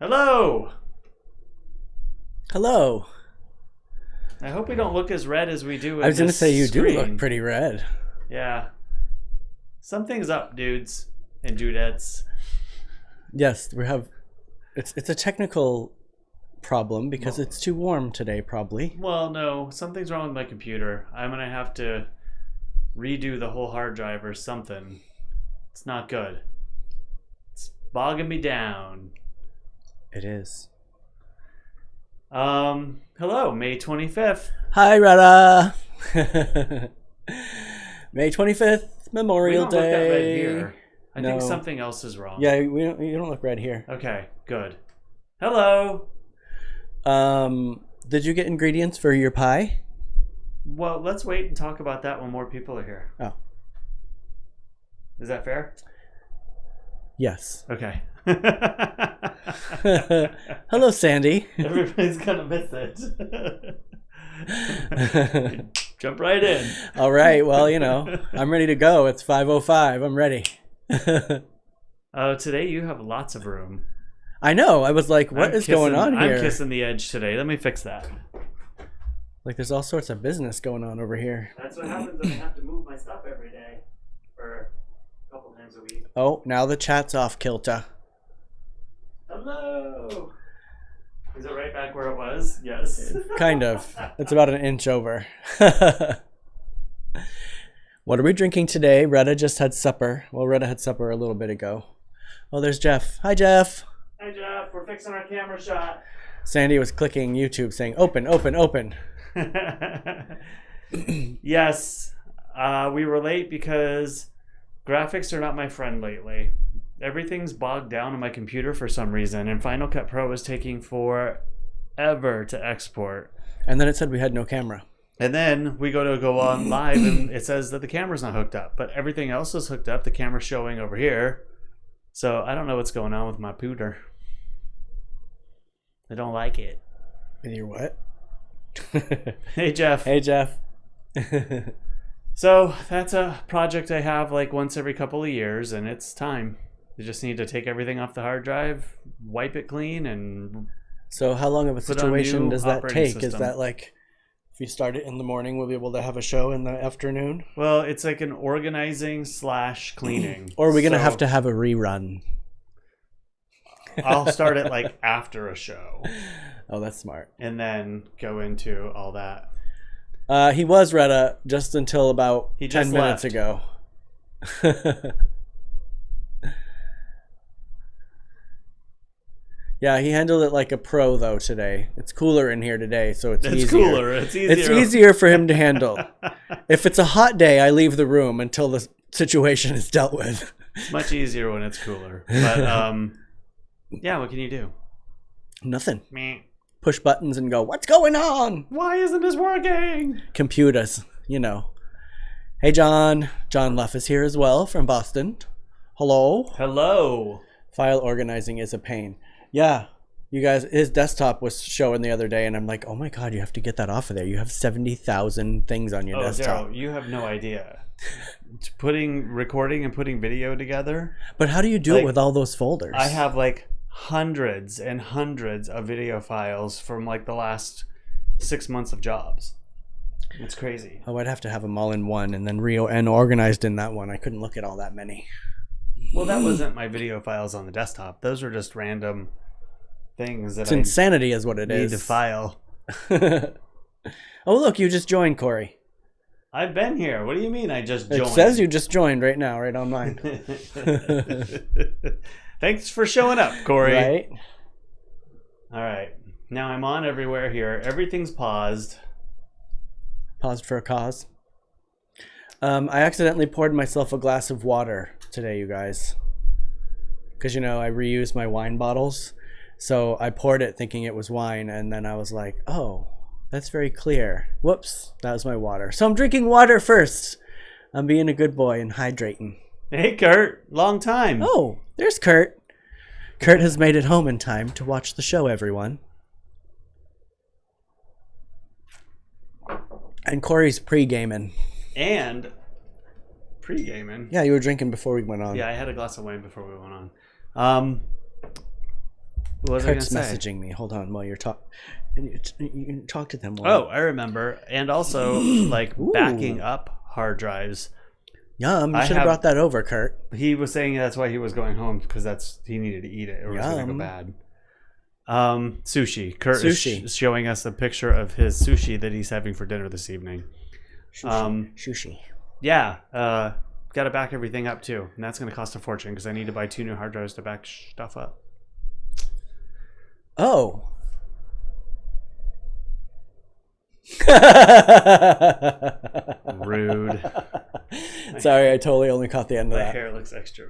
Hello! Hello. I hope we don't look as red as we do in I was going to this say you do screen. look pretty red. Yeah. Something's up, dudes and dudettes. Yes, we have. It's a technical problem because it's too warm today, probably. Well, no. Something's wrong with my computer. I'm going to have to redo the whole hard drive or something. It's not good. It's bogging me down. It is. Hello, May 25th. Hi, Rada. May 25th, Memorial We don't look that red Day. here. I think No. something else is wrong. Yeah, you don't look red here. Okay, good. Hello. Did you get ingredients for your pie? Well, let's wait and talk about that when more people are here. Oh. Is that fair? Yes. Okay. Hello, Sandy. Everybody's gonna miss it. Jump right in. All right. Well, I'm ready to go. It's 5:05. I'm ready. Today you have lots of room. I know. I was like, what is going on here? I'm kissing the edge today. Let me fix that. Like, there's all sorts of business going on over here. That's what happens when I have to move my stuff every day. Or a couple times a week. Oh, now the chat's off kilter. Hello. Is it right back where it was? Yes. Kind of. It's about an inch over. What are we drinking today? Retta just had supper. Well, Retta had supper a little bit ago. Oh, there's Jeff. Hi, Jeff. Hi, Jeff. We're fixing our camera shot. Sandy was clicking YouTube saying, open, open, open. Yes. We were late because graphics are not my friend lately. Everything's bogged down on my computer for some reason, and Final Cut Pro is taking forever to export. And then it said we had no camera. And then we go on live, and it says that the camera's not hooked up, but everything else is hooked up. The camera's showing over here. So I don't know what's going on with my pooter. I don't like it. And you're what? Hey, Jeff. Hey, Jeff. So that's a project I have like once every couple of years, and it's time. You just need to take everything off the hard drive, wipe it clean, and So how long of a put on situation new does that operating take? Is system. that like, if you start it in the morning, we'll be able to have a show in the afternoon? Well, it's like an organizing / cleaning. Or are we going to So have to have a rerun? I'll start it like after a show, Oh, that's smart. and then go into all that. He was Retta just until about He 10 just minutes left. ago. Yeah, he handled it like a pro though today. It's cooler in here today, so it's It's easier. cooler. It's easier. It's easier for him to handle. If it's a hot day, I leave the room until the situation is dealt with. It's much easier when it's cooler. But yeah, what can you do? Nothing. Meh. Push buttons and go, what's going on? Why isn't this working? Computers, Hey, John. John Luff is here as well from Boston. Hello. Hello. File organizing is a pain. Yeah, you guys, his desktop was showing the other day, and I'm like, oh my God, you have to get that off of there. You have 70,000 things on your desktop. Derrol, you have no idea. Recording and putting video together. But how do you do Like, it with all those folders? I have like hundreds and hundreds of video files from like the last 6 months of jobs. It's crazy. Oh, I'd have to have them all in one and then and organized in that one. I couldn't look at all that many. Well, that wasn't my video files on the desktop. Those were just random things that It's I insanity is what it need is. to file. Oh, look, you just joined, Cory. I've been here. What do you mean I just joined? It says you just joined right now, right on mine. Thanks for showing up, Cory. Right? All right. Now I'm on everywhere here. Everything's paused. Paused for a cause. I accidentally poured myself a glass of water today, you guys. Because, I reuse my wine bottles. So I poured it thinking it was wine, and then I was like, oh, that's very clear. Whoops, that was my water. So I'm drinking water first. I'm being a good boy and hydrating. Hey, Kurt. Long time. Oh, there's Kurt. Kurt has made it home in time to watch the show, everyone. And Cory's pre-gaming. And pre-gaming. Yeah, you were drinking before we went on. Yeah, I had a glass of wine before we went on. What was I Kurt's going to say? messaging me. Hold on while you're talking. You can talk to them. Oh, I remember. And also, like, Ooh. backing up hard drives. Yum. You I should have brought that over, Kurt. He was saying that's why he was going home, because he needed to eat it or it was going to go bad. Sushi. Kurt is showing us a picture of his sushi that he's having for dinner this evening. Sushi. Yeah. Got to back everything up too. And that's going to cost a fortune because I need to buy 2 new hard drives to back stuff up. Oh. Rude. Sorry, I totally only caught the end of My that. hair looks extra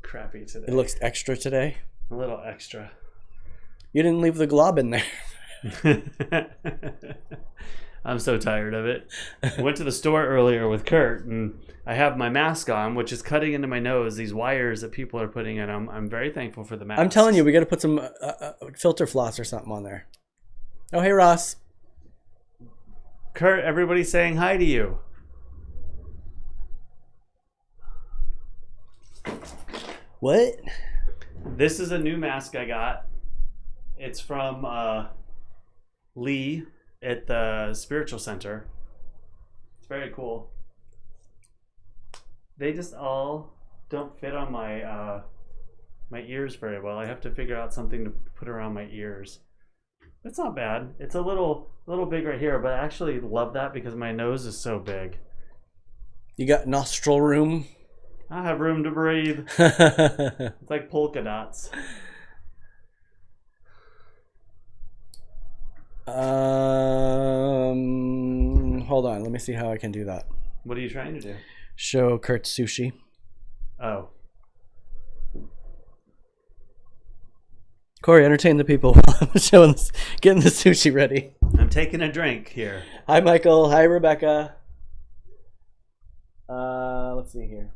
crappy today. It looks extra today? A little extra. You didn't leave the glob in there. I'm so tired of it. I went to the store earlier with Kurt, and I have my mask on, which is cutting into my nose, these wires that people are putting in. I'm very thankful for the mask. I'm telling you, we got to put some filter floss or something on there. Oh, hey, Ross. Kurt, everybody's saying hi to you. What? This is a new mask I got. It's from Lee at the Spiritual Center. It's very cool. They just all don't fit on my my ears very well. I have to figure out something to put around my ears. It's not bad. It's a little big right here, but I actually love that because my nose is so big. You got nostril room? I have room to breathe. It's like polka dots. Hold on. Let me see how I can do that. What are you trying to do? Show Kurt sushi. Oh. Cory, entertain the people while I'm showing this, getting the sushi ready. I'm taking a drink here. Hi, Michael. Hi, Rebecca. Let's see here.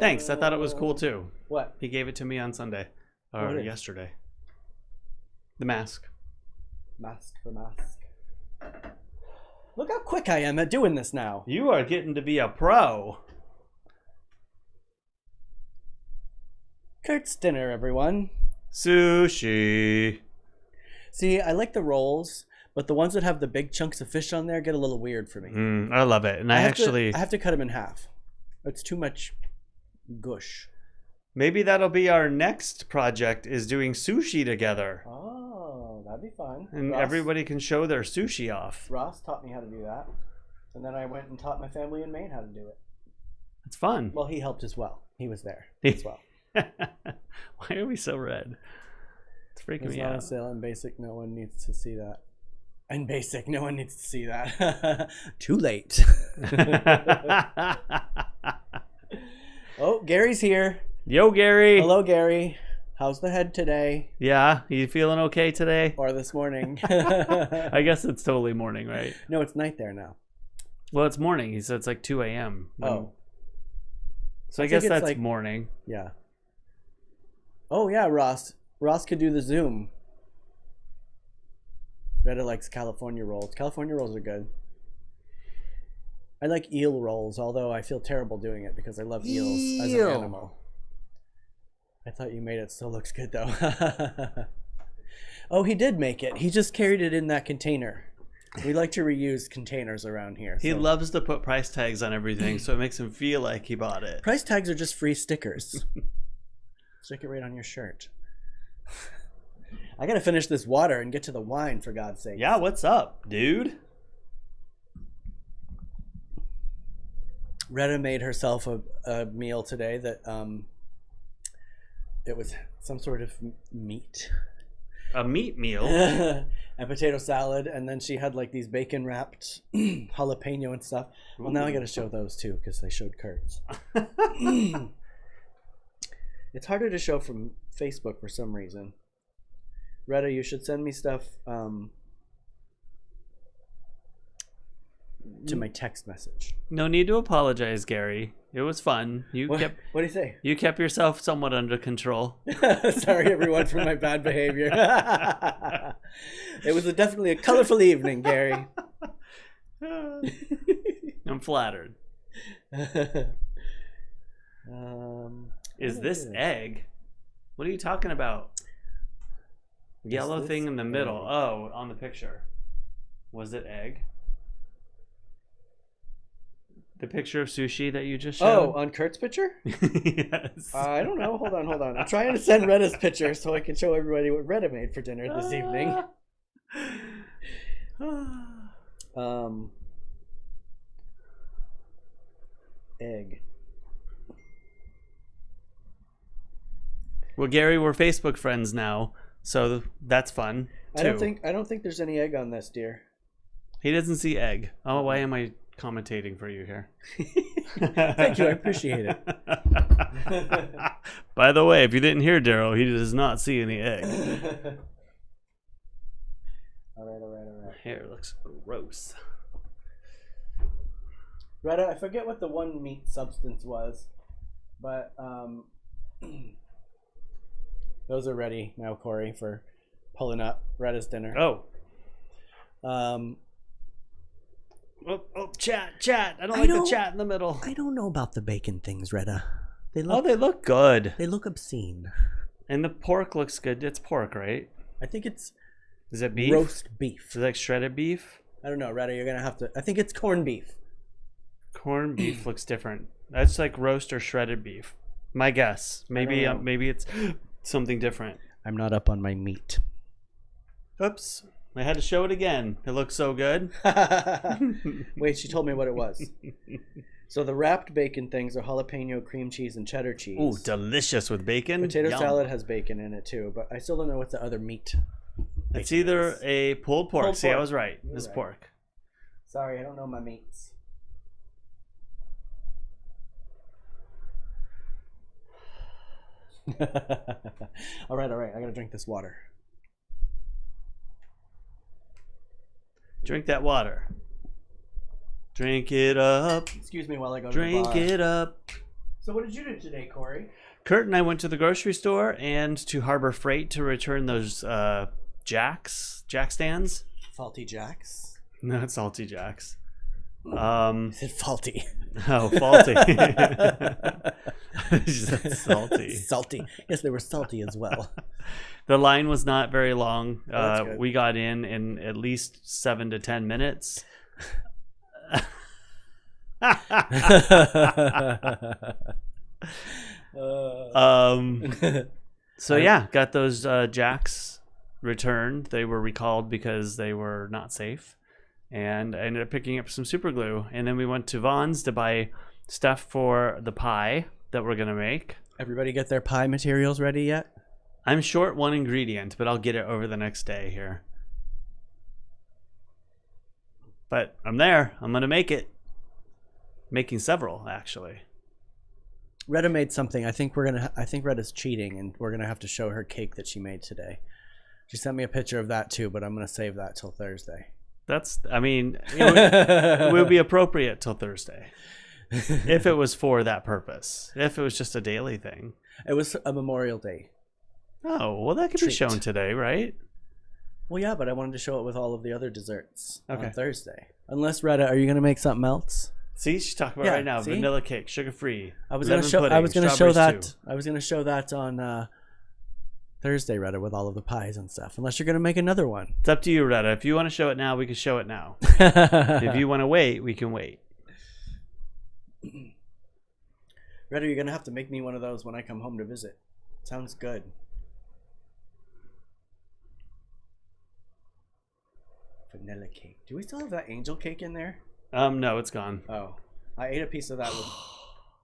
Thanks. I thought it was cool too. What? He gave it to me on Sunday. Or yesterday. The mask. Mask for mask. Look how quick I am at doing this now. You are getting to be a pro. Kurt's dinner, everyone. Sushi. See, I like the rolls, but the ones that have the big chunks of fish on there get a little weird for me. I love it. And I have to cut them in half. It's too much gush. Maybe that'll be our next project, is doing sushi together. Oh, that'd be fun. And everybody can show their sushi off. Ross taught me how to do that. And then I went and taught my family in Maine how to do it. It's fun. Well, he helped as well. He was there as well. Why are we so red? It's freaking me out. On sale in basic. No one needs to see that. In basic, no one needs to see that. Too late. Oh, Gary's here. Yo, Gary. Hello, Gary. How's the head today? Yeah, you feeling okay today? Or this morning? I guess it's totally morning, right? No, it's night there now. Well, it's morning. He said it's like 2 a.m. Oh. So I guess that's like morning. Yeah. Oh, yeah, Ross. Ross could do the Zoom. Retta likes California rolls. California rolls are good. I like eel rolls, although I feel terrible doing it because I love eels as an animal. I thought you made it. Still looks good, though. Oh, he did make it. He just carried it in that container. We like to reuse containers around here. He loves to put price tags on everything, so it makes him feel like he bought it. Price tags are just free stickers. Stick it right on your shirt. I gotta finish this water and get to the wine, for God's sake. Yeah, what's up, dude? Retta made herself a meal today that it was some sort of meat. A meat meal? And potato salad, and then she had like these bacon wrapped jalapeno and stuff. Well, now I gotta show those too because they showed Kurt's. It's harder to show from Facebook for some reason. Retta, you should send me stuff to my text message. No need to apologize, Gary. It was fun. What do you say? You kept yourself somewhat under control. Sorry, everyone, for my bad behavior. It was definitely a colorful evening, Gary. I'm flattered. Is this egg? What are you talking about? Yellow thing in the middle. Egg? Oh, on the picture. Was it egg? The picture of sushi that you just showed? Oh, on Kurt's picture? Yes. I don't know. Hold on. I'm trying to send Retta's picture so I can show everybody what Retta made for dinner this evening. Egg. Well, Gary, we're Facebook friends now, so that's fun too. I don't think there's any egg on this, dear. He doesn't see egg. Oh, why am I commentating for you here? Thank you, I appreciate it. By the way, if you didn't hear Derrol, he does not see any egg. All right. Hair looks gross. Retta, I forget what the one meat substance was, but those are ready now, Cory, for pulling up Retta's dinner. Oh, chat. I don't like the chat in the middle. I don't know about the bacon things, Retta. They look good. They look obscene. And the pork looks good. It's pork, right? I think it's Is it beef? roast beef. Is it like shredded beef? I don't know, Retta. You're gonna have to. I think it's corned beef. Corned beef looks different. That's like roast or shredded beef. My guess. Maybe it's something different. I'm not up on my meat. Oops. I had to show it again. It looks so good. Wait, she told me what it was. So the wrapped bacon things are jalapeno, cream cheese, and cheddar cheese. Ooh, delicious with bacon. Potato Yum. salad has bacon in it too, but I still don't know what the other meat. It's either a pulled pork. Pulled See, I pork. was right. You're It's right. pork. Sorry, I don't know my meats. all right. I gotta drink this water. Drink that water. Drink it up. Excuse me while I go to Drink the bar. it up. So what did you do today, Cory? Kurt and I went to the grocery store and to Harbor Freight to return those jack stands. Faulty Jacks. No, it's salty jacks. Is it faulty? Oh, faulty. Just salty. Salty. Yes, they were salty as well. The line was not very long. Oh, that's good. We got in at least 7 to 10 minutes. So yeah, got those jacks returned. They were recalled because they were not safe, and I ended up picking up some super glue. And then we went to Vaughn's to buy stuff for the pie that we're gonna make. Everybody get their pie materials ready yet? I'm short one ingredient, but I'll get it over the next day here. But I'm there. I'm gonna make it. Making several, actually. Retta made something. I think Retta's cheating, and we're gonna have to show her cake that she made today. She sent me a picture of that too, but I'm gonna save that till Thursday. It would be appropriate till Thursday. If it was for that purpose. If it was just a daily thing. It was a Memorial Day. Oh, well, that could be shown today, right? Well, yeah, but I wanted to show it with all of the other desserts on Okay. Thursday. Unless, Retta, are you gonna make something else? See, she's talking about Yeah, right now. see? Vanilla cake, sugar-free. I was gonna show that on Thursday, Retta, with all of the pies and stuff. Unless you're gonna make another one. It's up to you, Retta. If you want to show it now, we can show it now. If you want to wait, we can wait. Retta, you're gonna have to make me one of those when I come home to visit. Sounds good. Vanilla cake. Do we still have that angel cake in there? No, it's gone. Oh, I ate a piece of that.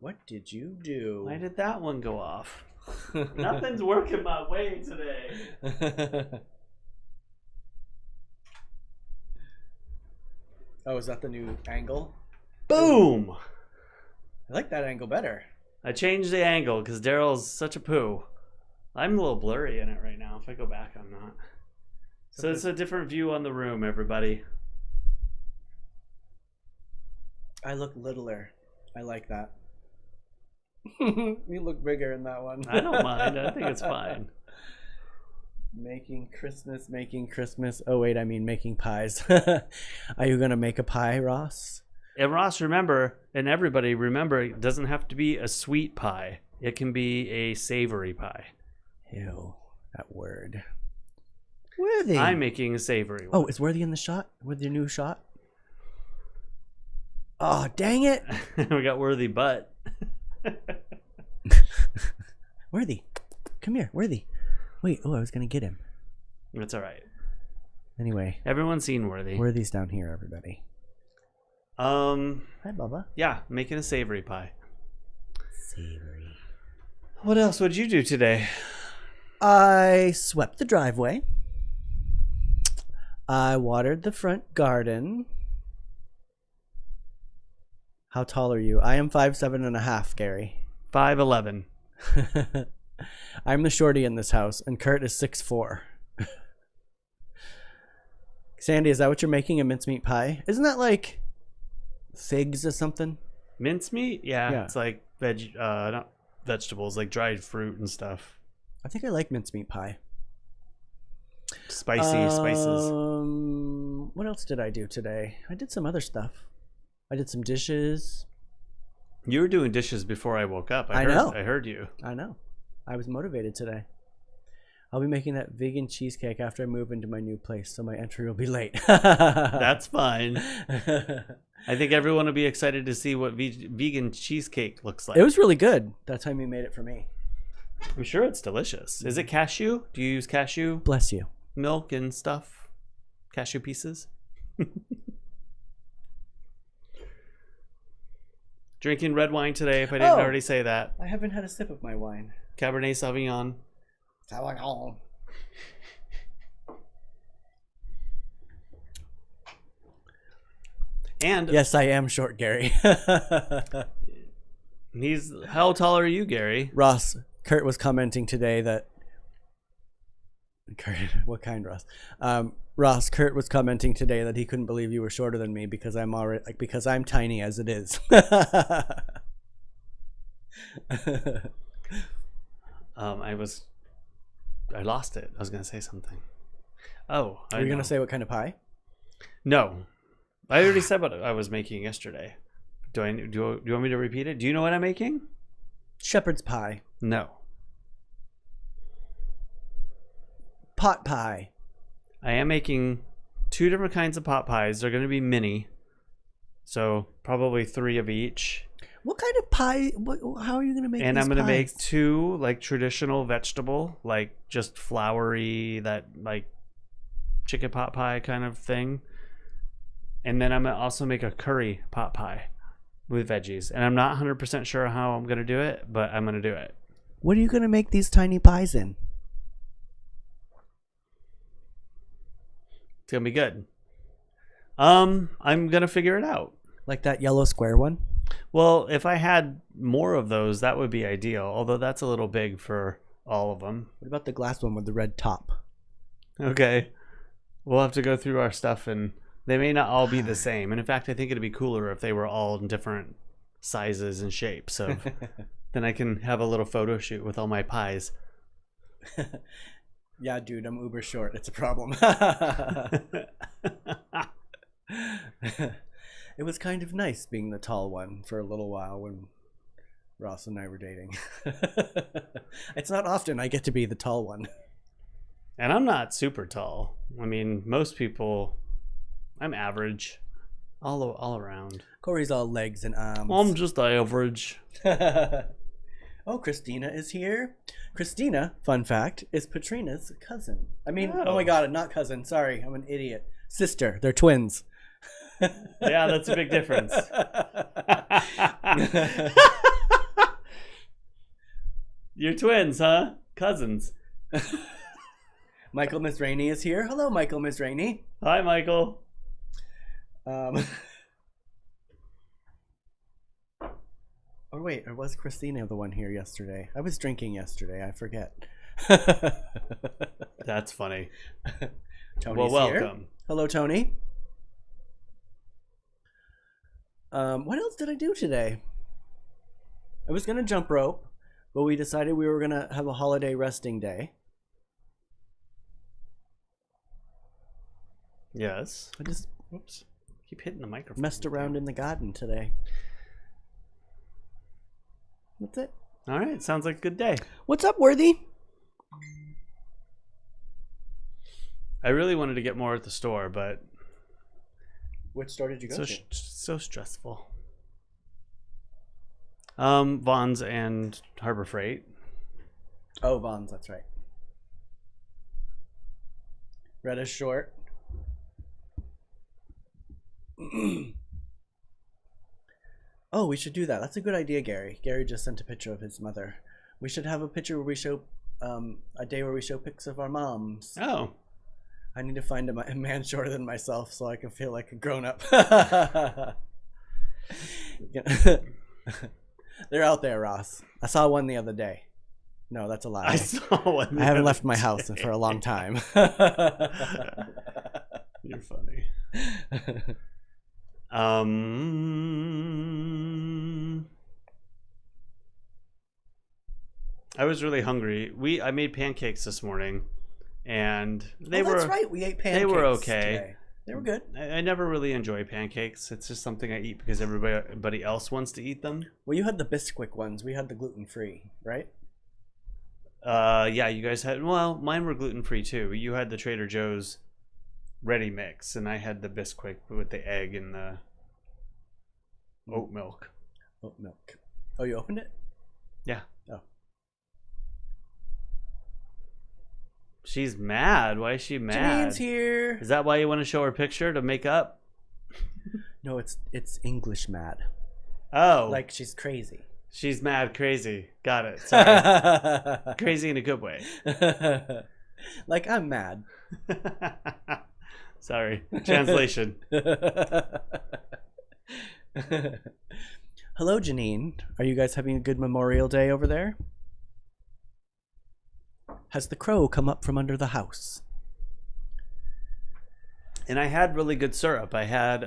What did you do? Why did that one go off? Nothing's working my way today. Oh, is that the new angle? Boom! I like that angle better. I changed the angle because Derrol's such a poo. I'm a little blurry in it right now. If I go back, I'm not. So it's a different view on the room, everybody. I look littler. I like that. You look bigger in that one. I don't mind. I think it's fine. Making Christmas. Oh, wait, I mean making pies. Are you going to make a pie, Ross? And Ross, remember, and everybody remember, it doesn't have to be a sweet pie. It can be a savory pie. Ew, that word. Worthy. I'm making a savory one. Oh, is Worthy in the shot? With your new shot? Oh, dang it. We got Worthy butt. Worthy. Come here, Worthy. Wait, I was going to get him. That's all right. Anyway. Everyone's seen Worthy. Worthy's down here, everybody. Hi, Bubba. Yeah, making a savory pie. Savory. What else would you do today? I swept the driveway. I watered the front garden. How tall are you? I am 5'7.5", Gary. 5'11". I'm the shorty in this house, and Kurt is 6'4". Sandy, is that what you're making? A mincemeat pie? Isn't that like figs or something? Mincemeat? Yeah. It's like not vegetables, like dried fruit and stuff. I think I like mincemeat pie. Spicy spices. What else did I do today? I did some other stuff. I did some dishes. You were doing dishes before I woke up. I heard you. I know. I was motivated today. I'll be making that vegan cheesecake after I move into my new place, so my entry will be late. That's fine. I think everyone will be excited to see what vegan cheesecake looks like. It was really good that time you made it for me. I'm sure it's delicious. Is it cashew? Do you use cashew? Bless you. Milk and stuff? Cashew pieces? Drinking red wine today, if I didn't already say that. I haven't had a sip of my wine. Cabernet Sauvignon. Sauvignon. And yes, I am short, Gary. How tall are you, Gary? Ross, Kurt was commenting today that Kurt, what kind, Ross? Ross, Kurt was commenting today that he couldn't believe you were shorter than me because I'm tiny as it is. I lost it. I was gonna say something. Oh, are you gonna say what kind of pie? No, I already said what I was making yesterday. Do you want me to repeat it? Do you know what I'm making? Shepherd's pie. No. Pot pie. I am making 2 different kinds of pot pies. They're going to be mini, so probably 3 of each. What kind of pie? How are you going to make? And these I'm going to pies? make 2 like traditional vegetable, like just floury, that like chicken pot pie kind of thing. And then I'm going to also make a curry pot pie with veggies. And I'm not 100% sure how I'm going to do it, but I'm going to do it. What are you going to make these tiny pies in? It's gonna be good. I'm gonna figure it out. Like that yellow square one? Well, if I had more of those, that would be ideal. Although that's a little big for all of them. What about the glass one with the red top? Okay. We'll have to go through our stuff, and they may not all be the same. And in fact, I think it'd be cooler if they were all in different sizes and shapes. So then I can have a little photo shoot with all my pies. Yeah, dude, I'm uber short. It's a problem. It was kind of nice being the tall one for a little while when Ross and I were dating. It's not often I get to be the tall one. And I'm not super tall. I mean, most people, I'm average all around. Cory's all legs and arms. I'm just average. Oh, Christina is here. Christina, fun fact, is Patrina's cousin. I mean, oh my God, not cousin. Sorry, I'm an idiot. Sister. They're twins. Yeah, that's a big difference. You're twins, huh? Cousins. Michael Miss Rainey is here. Hello, Michael Miss Rainey. Hi, Michael. Or wait, or was Christina the one here yesterday? I was drinking yesterday. I forget. That's funny. Tony's well, here. welcome. Hello, Tony. What else did I do today? I was going to jump rope, but we decided we were going to have a holiday resting day. Yes. I just Keep hitting the microphone. messed around in the garden today. That's it. All right, sounds like a good day. What's up, Worthy? I really wanted to get more at the store, but Which store did you go to? so stressful. Vaughn's and Harbor Freight. Oh, Vaughn's, that's right. Red is short. Oh, we should do that. That's a good idea, Gary. Gary just sent a picture of his mother. We should have a picture where we show, a day where we show pics of our moms. Oh. I need to find a man shorter than myself so I can feel like a grown-up. They're out there, Ross. I saw one the other day. No, that's a lie. I saw one. I haven't left my house for a long time. You're funny. I was really hungry. I made pancakes this morning, and that's right. We ate pancakes. They were okay. Today. They were good. I never really enjoy pancakes. It's just something I eat because everybody else wants to eat them. Well, you had the Bisquick ones. We had the gluten-free, right? Yeah, you guys had. Well, mine were gluten-free too. You had the Trader Joe's ready mix, and I had the Bisquick with the egg and the oat milk. Oat milk. Oh, you opened it? Yeah. Oh. She's mad. Why is she mad? Janine's here. Is that why you want to show her picture to make up? No, it's English mad. Oh. Like she's crazy. She's mad crazy. Got it. Sorry. Crazy in a good way. Like I'm mad. Sorry. Translation. Hello, Janine. Are you guys having a good Memorial Day over there? Has the crow come up from under the house? And I had really good syrup. I had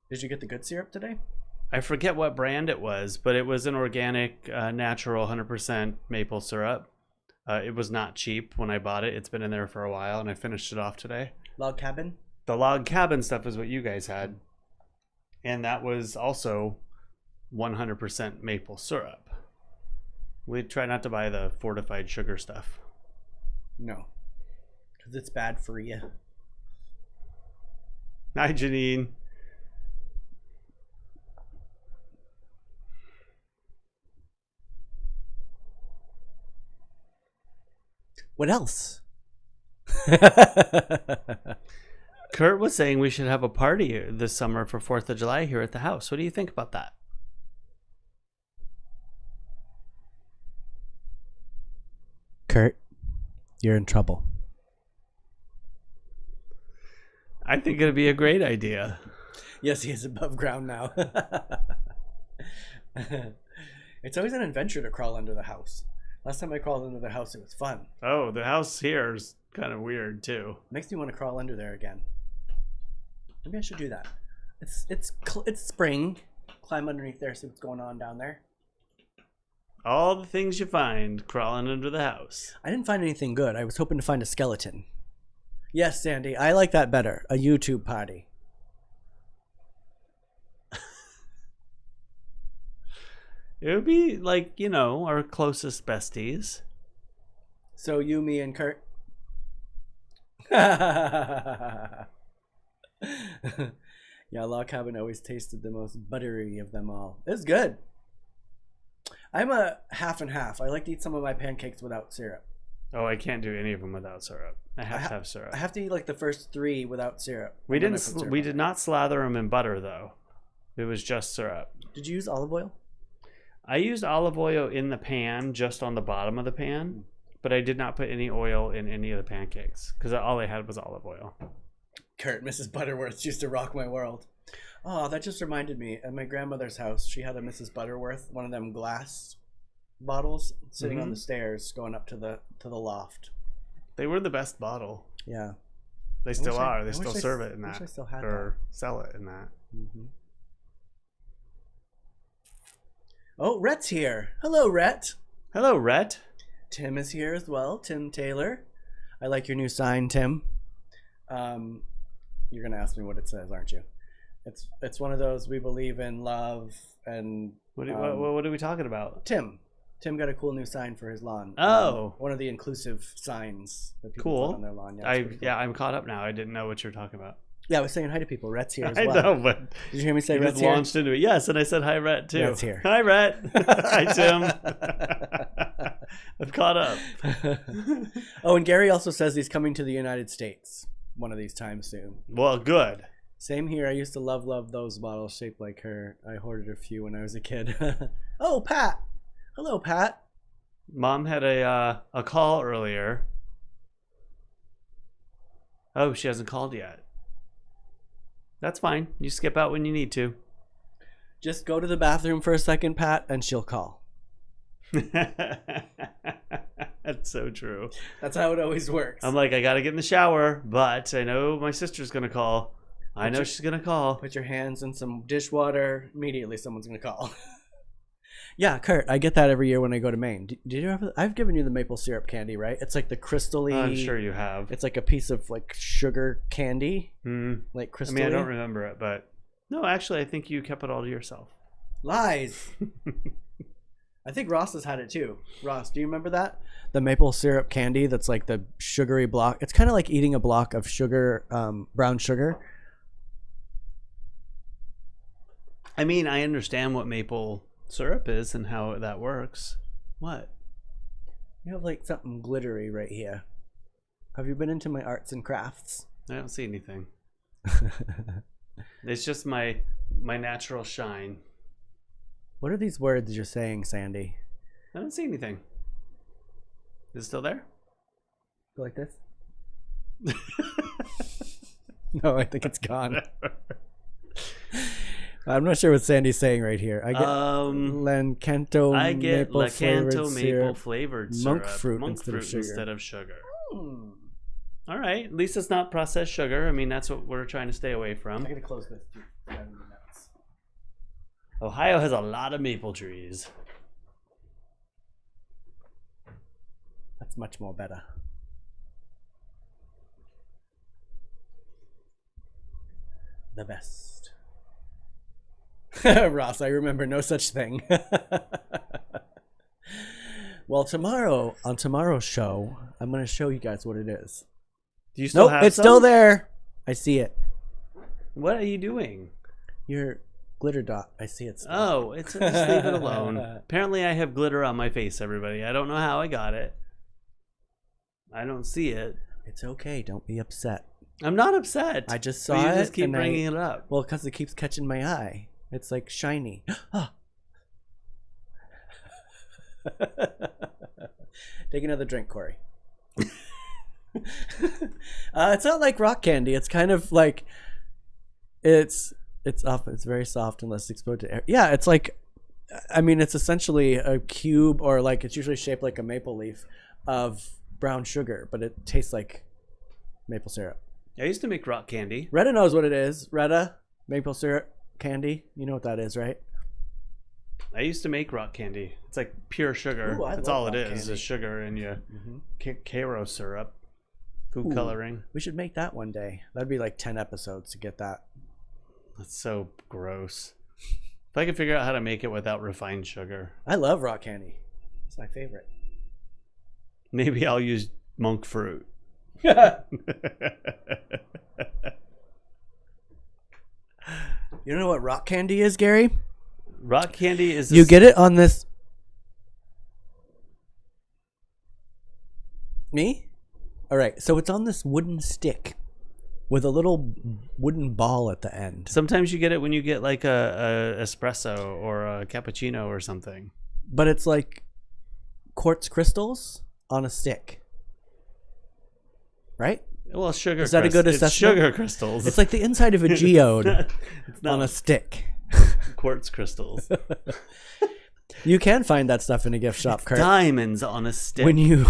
Did you get the good syrup today? I forget what brand it was, but it was an organic, natural, 100% maple syrup. It was not cheap when I bought it. It's been in there for a while, and I finished it off today. Log cabin? The log cabin stuff is what you guys had. And that was also 100% maple syrup. We try not to buy the fortified sugar stuff. No. Because it's bad for you. Hi, Janine. What else? Kurt was saying we should have a party this summer for 4th of July here at the house. What do you think about that? Kurt, you're in trouble. I think it'd be a great idea. Yes, he is above ground now. It's always an adventure to crawl under the house. Last time I crawled under the house, it was fun. Oh, the house here is kind of weird too. Makes me want to crawl under there again. Maybe I should do that. It's spring. Climb underneath there, see what's going on down there. All the things you find crawling under the house. I didn't find anything good. I was hoping to find a skeleton. Yes, Sandy, I like that better. A YouTube party. It would be like, you know, our closest besties. So you, me, and Kurt. Yeah, log cabin always tasted the most buttery of them all. It's good. I'm a half and half. I like to eat some of my pancakes without syrup. Oh, I can't do any of them without syrup. I have to have syrup. I have to eat like the first 3 without syrup. We did not slather them in butter though. It was just syrup. Did you use olive oil? I used olive oil in the pan, just on the bottom of the pan, but I did not put any oil in any of the pancakes because all I had was olive oil. Kurt, Mrs. Butterworth used to rock my world. Oh, that just reminded me. At my grandmother's house, she had a Mrs. Butterworth, one of them glass bottles, sitting on the stairs going up to the loft. They were the best bottle. Yeah. They still are. They still serve it in that. I still had or sell it in that. Mm-hmm. Oh, Rhett's here. Hello, Rhett. Hello, Rhett. Tim is here as well. Tim Taylor. I like your new sign, Tim. You're going to ask me what it says, aren't you? It's one of those we believe in love and What are we talking about? Tim got a cool new sign for his lawn. Oh, one of the inclusive signs that people put cool. on their lawn. Yeah, cool. I'm caught up now. I didn't know what you're talking about. Yeah, I was saying hi to people. Rhett's here as I well. know, but did you hear me say you Rhett's just here? launched into it. Yes, and I said hi, Rhett too. Rhett's here. Hi, Rhett. Hi, Tim. I've caught up. Oh, and Gary also says he's coming to the United States one of these times soon. Well, good. Same here. I used to love those bottles shaped like her. I hoarded a few when I was a kid. Oh, Pat. Hello, Pat. Mom had a call earlier. Oh, she hasn't called yet. That's fine. You skip out when you need to. Just go to the bathroom for a second, Pat, and she'll call. That's so true. That's how it always works. I'm like, I gotta get in the shower, but I know my sister's gonna call. I know she's gonna call. Put your hands in some dishwater. Immediately, someone's gonna call. Yeah, Kurt, I get that every year when I go to Maine. Did you ever? I've given you the maple syrup candy, right? It's like the crystally. I'm sure you have. It's like a piece of like sugar candy, like crystally. I mean, I don't remember it, but no, actually, I think you kept it all to yourself. Lies. I think Ross has had it too. Ross, do you remember that? The maple syrup candy that's like the sugary block. It's kind of like eating a block of sugar, brown sugar. I mean, I understand what maple syrup is and how that works. What? You have like something glittery right here. Have you been into my arts and crafts? I don't see anything. It's just my natural shine. What are these words you're saying, Sandy? I don't see anything. Is it still there? Go like this? No, I think it's gone. I'm not sure what Sandy's saying right here. I get Lancanto I get maple Lacanto flavored maple syrup, flavored monk syrup. fruit Monk instead fruit of sugar. instead of sugar. All right. At least it's not processed sugar. I mean, that's what we're trying to stay away from. I'm going to close this too. Ohio has a lot of maple trees. That's much more better. The best. Ross, I remember no such thing. Well, on tomorrow's show, I'm going to show you guys what it is. Do you still have it's some? still there. I see it. What are you doing? Your glitter dot. I see it still. Oh, just leave it alone. Apparently I have glitter on my face, everybody. I don't know how I got it. I don't see it. It's okay. Don't be upset. I'm not upset. I just saw but it. You just keep bringing it up. Well, because it keeps catching my eye. It's like shiny. Take another drink, Cory. It's not like rock candy. It's kind of like it's very soft and less exposed to air. Yeah, it's like, I mean, it's essentially a cube, or like it's usually shaped like a maple leaf of brown sugar, but it tastes like maple syrup. I used to make rock candy. Retta knows what it is. Retta, maple syrup candy. You know what that is, right? I used to make rock candy. It's like pure sugar. Ooh, That's all it rock is. candy. Is sugar and Karo syrup, food coloring. We should make that one day. That'd be like 10 episodes to get that. That's so gross. If I could figure out how to make it without refined sugar, I love rock candy. It's my favorite. maybe I'll use monk fruit. You don't know what rock candy is, Gary? Rock candy is... You get it on this... Me? All right, so it's on this wooden stick with a little wooden ball at the end. Sometimes you get it when you get like a espresso or a cappuccino or something. But it's like quartz crystals on a stick. Right? Well, sugar. Is that a good It's assessment? sugar crystals. It's like the inside of a geode it's not on a stick. quartz crystals. You can find that stuff in a gift shop, Kurt. Diamonds on a stick. When you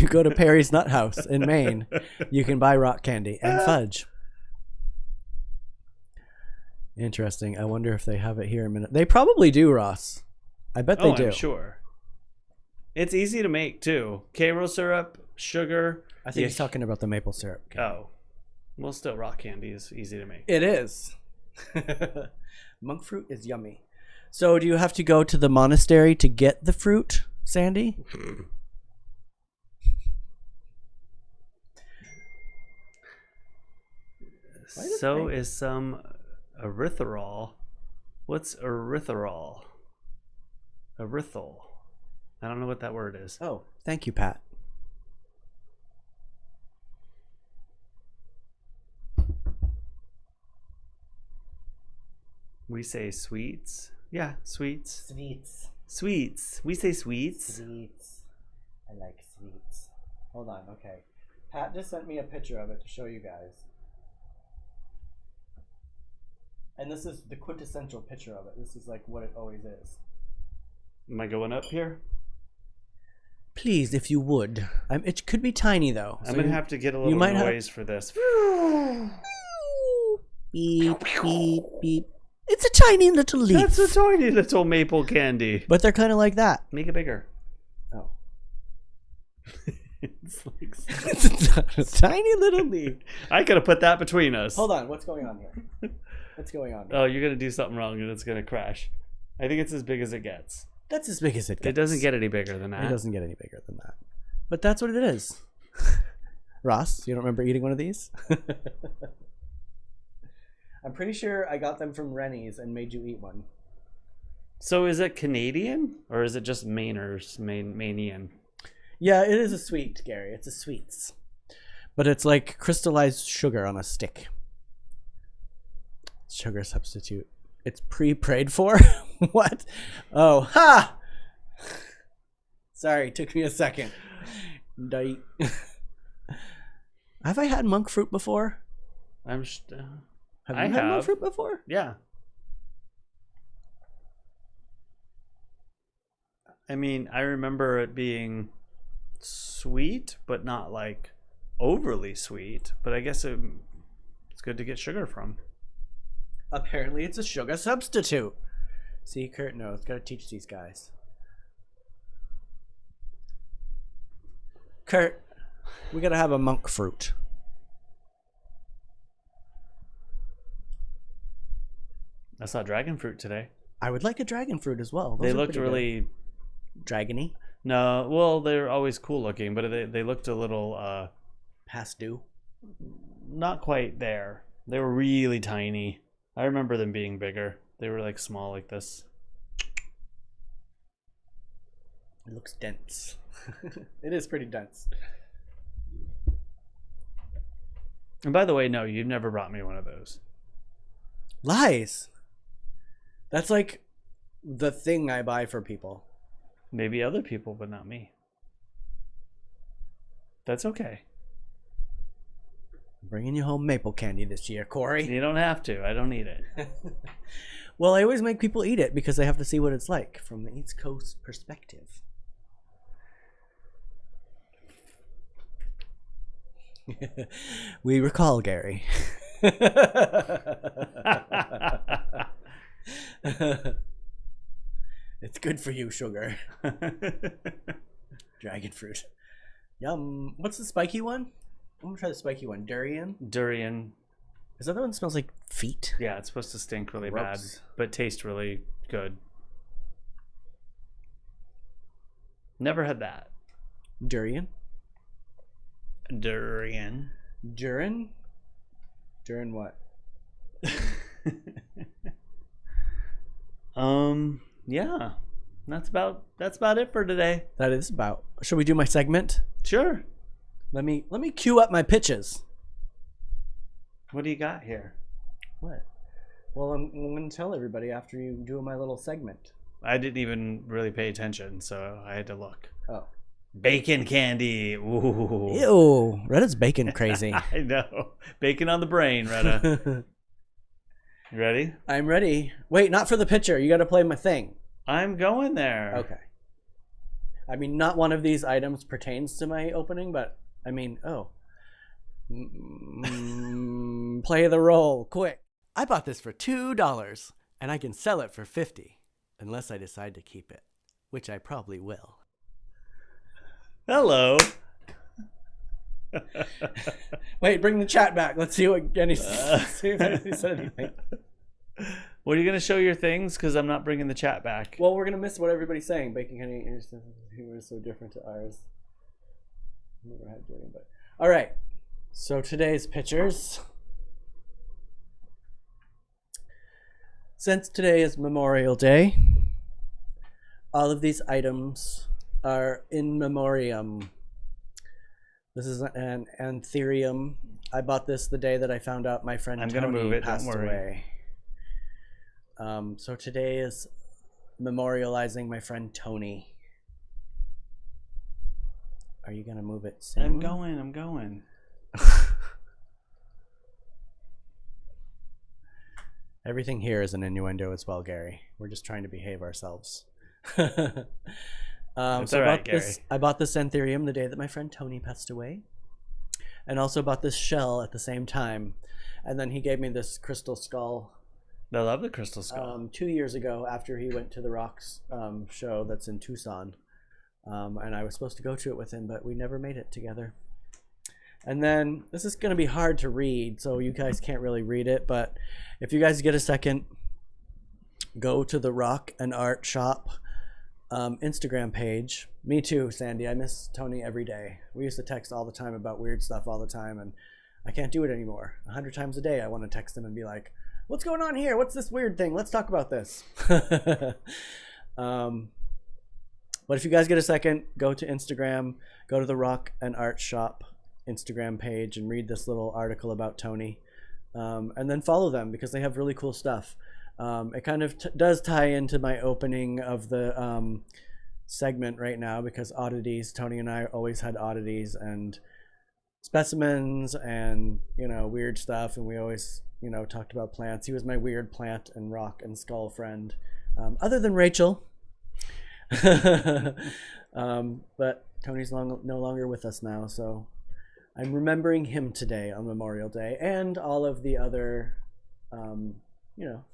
go to Perry's Nut House in Maine, you can buy rock candy and fudge. Interesting. I wonder if they have it here in a minute. They probably do, Ross. I bet they do. I'm sure. It's easy to make too. Karo syrup, sugar. I think he's talking about the maple syrup. Oh, well, still rock candy is easy to make. It is. Monk fruit is yummy. So do you have to go to the monastery to get the fruit, Sandy? So is some erythritol. What's erythritol? Erythritol. I don't know what that word is. Oh, thank you, Pat. We say sweets. Yeah, sweets. Sweets. Sweets. We say sweets. Sweets. I like sweets. Hold on, okay. Pat just sent me a picture of it to show you guys. And this is the quintessential picture of it. This is like what it always is. Am I going up here? Please, if you would. It could be tiny, though. I'm going to have to get a little noise for this. Beep, beep, beep. It's a tiny little leaf. That's a tiny little maple candy. But they're kind of like that. Make it bigger. Oh. It's like It's a tiny little leaf. I could have put that between us. Hold on. What's going on here? What's going on here? Oh, you're going to do something wrong and it's going to crash. I think it's as big as it gets. That's as big as it gets. It doesn't get any bigger than that. It doesn't get any bigger than that. But that's what it is. Ross, you don't remember eating one of these? I'm pretty sure I got them from Rennie's and made you eat one. So is it Canadian or is it just Manian? Yeah, it is a sweet, Gary. It's a sweets. But it's like crystallized sugar on a stick. Sugar substitute. It's pre-prayed for? What? Oh, ha! Sorry, took me a second. Die. Have I had monk fruit before? Have you had monk fruit before? Yeah. I mean, I remember it being sweet, but not like overly sweet. But I guess it's good to get sugar from. Apparently, it's a sugar substitute. See, Kurt knows. Gotta teach these guys. Kurt, we gotta have a monk fruit. I saw dragon fruit today. I would like a dragon fruit as well. They looked really dragony. No, well, they're always cool looking, but they looked a little past due. Not quite there. They were really tiny. I remember them being bigger. They were like small like this. It looks dense. It is pretty dense. And by the way, no, you've never brought me one of those. Lies. That's like the thing I buy for people. Maybe other people, but not me. That's okay. I'm bringing you home maple candy this year, Cory. You don't have to. I don't need it. Well, I always make people eat it because they have to see what it's like from the East Coast perspective. We recall, Gary. It's good for you, sugar. Dragon fruit. Yum. What's the spiky one? I'm gonna try the spiky one. Durian? Durian. Is that the one that smells like feet? Yeah, it's supposed to stink really Gross. bad, but taste really good. Never had that. Durian? Durian. Durin? Durin what? Yeah. That's about it for today. That is about. Should we do my segment? Sure. Let me cue up my pitches. What do you got here? What? Well, I'm going to tell everybody after you do my little segment. I didn't even really pay attention, so I had to look. Oh. Bacon candy. Ooh. Ew. Retta's bacon crazy. I know. Bacon on the brain, Retta. You ready? I'm ready. Wait, not for the picture. You got to play my thing. I'm going there. Okay. I mean, not one of these items pertains to my opening, but I mean, play the role, quick. I bought this for $2, and I can sell it for $50, unless I decide to keep it, which I probably will. Hello. Wait, bring the chat back. Let's see what Jenny see if anybody said anything. What are you gonna show your things? Because I'm not bringing the chat back. Well, we're gonna miss what everybody's saying. Bacon honey humor is so different to ours. Never had Jordan, but all right. So today's pictures. Since today is Memorial Day, all of these items are in memoriam. This is an anthurium. I bought this the day that I found out my friend Tony passed away. So today is memorializing my friend Tony. Are you gonna move it soon? I'm going. Everything here is an innuendo as well, Gary. We're just trying to behave ourselves. It's all right, Gary. I bought this anthurium the day that my friend Tony passed away, and also bought this shell at the same time. And then he gave me this crystal skull. I love the crystal skull. 2 years ago, after he went to the Rocks show that's in Tucson, and I was supposed to go to it with him, but we never made it together. And then this is going to be hard to read, so you guys can't really read it, but if you guys get a second, go to the Rock and Art Shop Instagram page. Me too, Sandy. I miss Tony every day. We used to text all the time about weird stuff all the time, and I can't do it anymore. 100 times a day I want to text him and be like, what's going on here? What's this weird thing? Let's talk about this. But if you guys get a second, go to Instagram, go to the Rock and Art Shop Instagram page and read this little article about Tony, and then follow them because they have really cool stuff. It kind of does tie into my opening of the segment right now, because oddities, Tony and I always had oddities and specimens and, you know, weird stuff, and we always, you know, talked about plants. He was my weird plant and rock and skull friend, other than Rachel. But Tony's no longer with us now, so I'm remembering him today on Memorial Day, and all of the other, you know,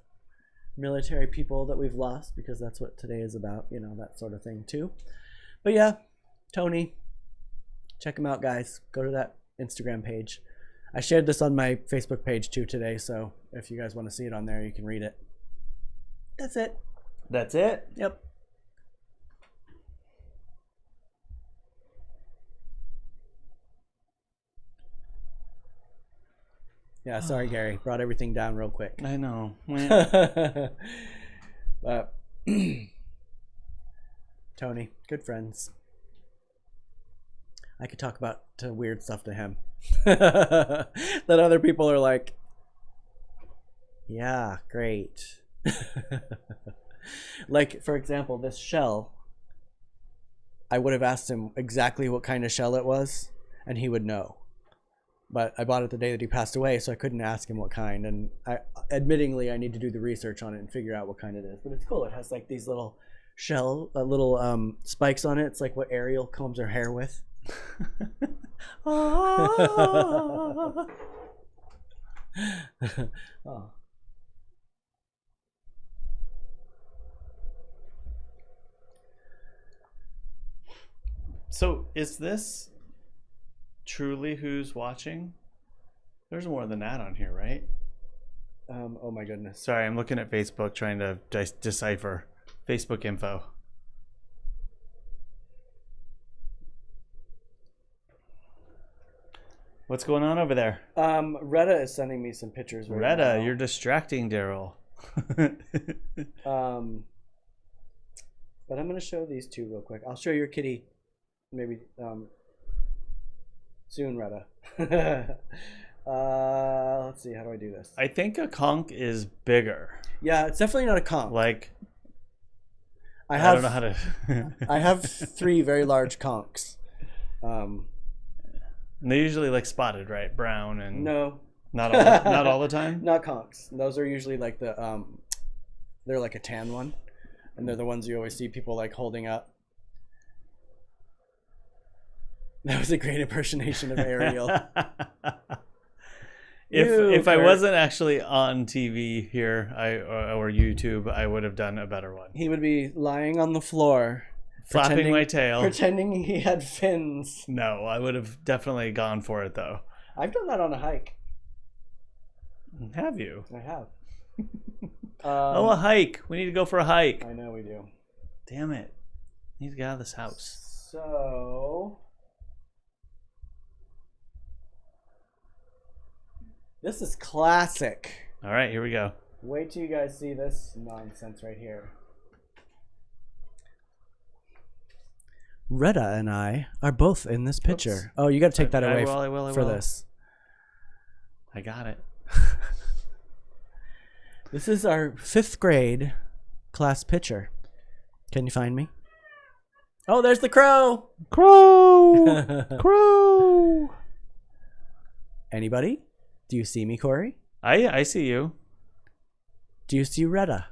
military people that we've lost, because that's what today is about, you know, that sort of thing too. But yeah, Tony, check him out, guys. Go to that Instagram page. I shared this on my Facebook page too today, so if you guys want to see it on there, you can read it. That's it. That's it? Yep. Yeah, sorry, Gary. Brought everything down real quick. I know. But Tony, good friends. I could talk about weird stuff to him that other people are like, yeah, great. Like, for example, this shell, I would have asked him exactly what kind of shell it was, and he would know. But I bought it the day that he passed away, so I couldn't ask him what kind. And admittingly, I need to do the research on it and figure out what kind it is. But it's cool. It has like these little spikes on it. It's like what Ariel combs her hair with. Oh. So is this truly who's watching? There's more than that on here, right? Oh my goodness. Sorry, I'm looking at Facebook trying to decipher Facebook info. What's going on over there? Retta is sending me some pictures right Retta, now. you're distracting Derrol. But I'm going to show these two real quick. I'll show your kitty maybe soon, Retta. Let's see, how do I do this? I think a conch is bigger. Yeah, it's definitely not a conch. Like, I don't know how to. I have 3 very large conchs. And they're usually like spotted, right? Brown and no, not all the time. Not conchs. Those are usually like the they're like a tan one, and they're the ones you always see people like holding up. That was a great impersonation of Ariel. If I wasn't actually on TV here, or YouTube, I would have done a better one. He would be lying on the floor, flapping my tail, pretending he had fins. No, I would have definitely gone for it though. I've done that on a hike. Have you? I have. Oh, a hike. We need to go for a hike. I know we do. Damn it. Need to get out of this house. So this is classic. All right, here we go. Wait till you guys see this nonsense right here. Retta and I are both in this picture. Oops. Oh, you got to take that away I will. for this. I got it. This is our 5th grade class picture. Can you find me? Oh, there's the crow. Crow. Crow. Anybody? Do you see me, Cory? I see you. Do you see Retta?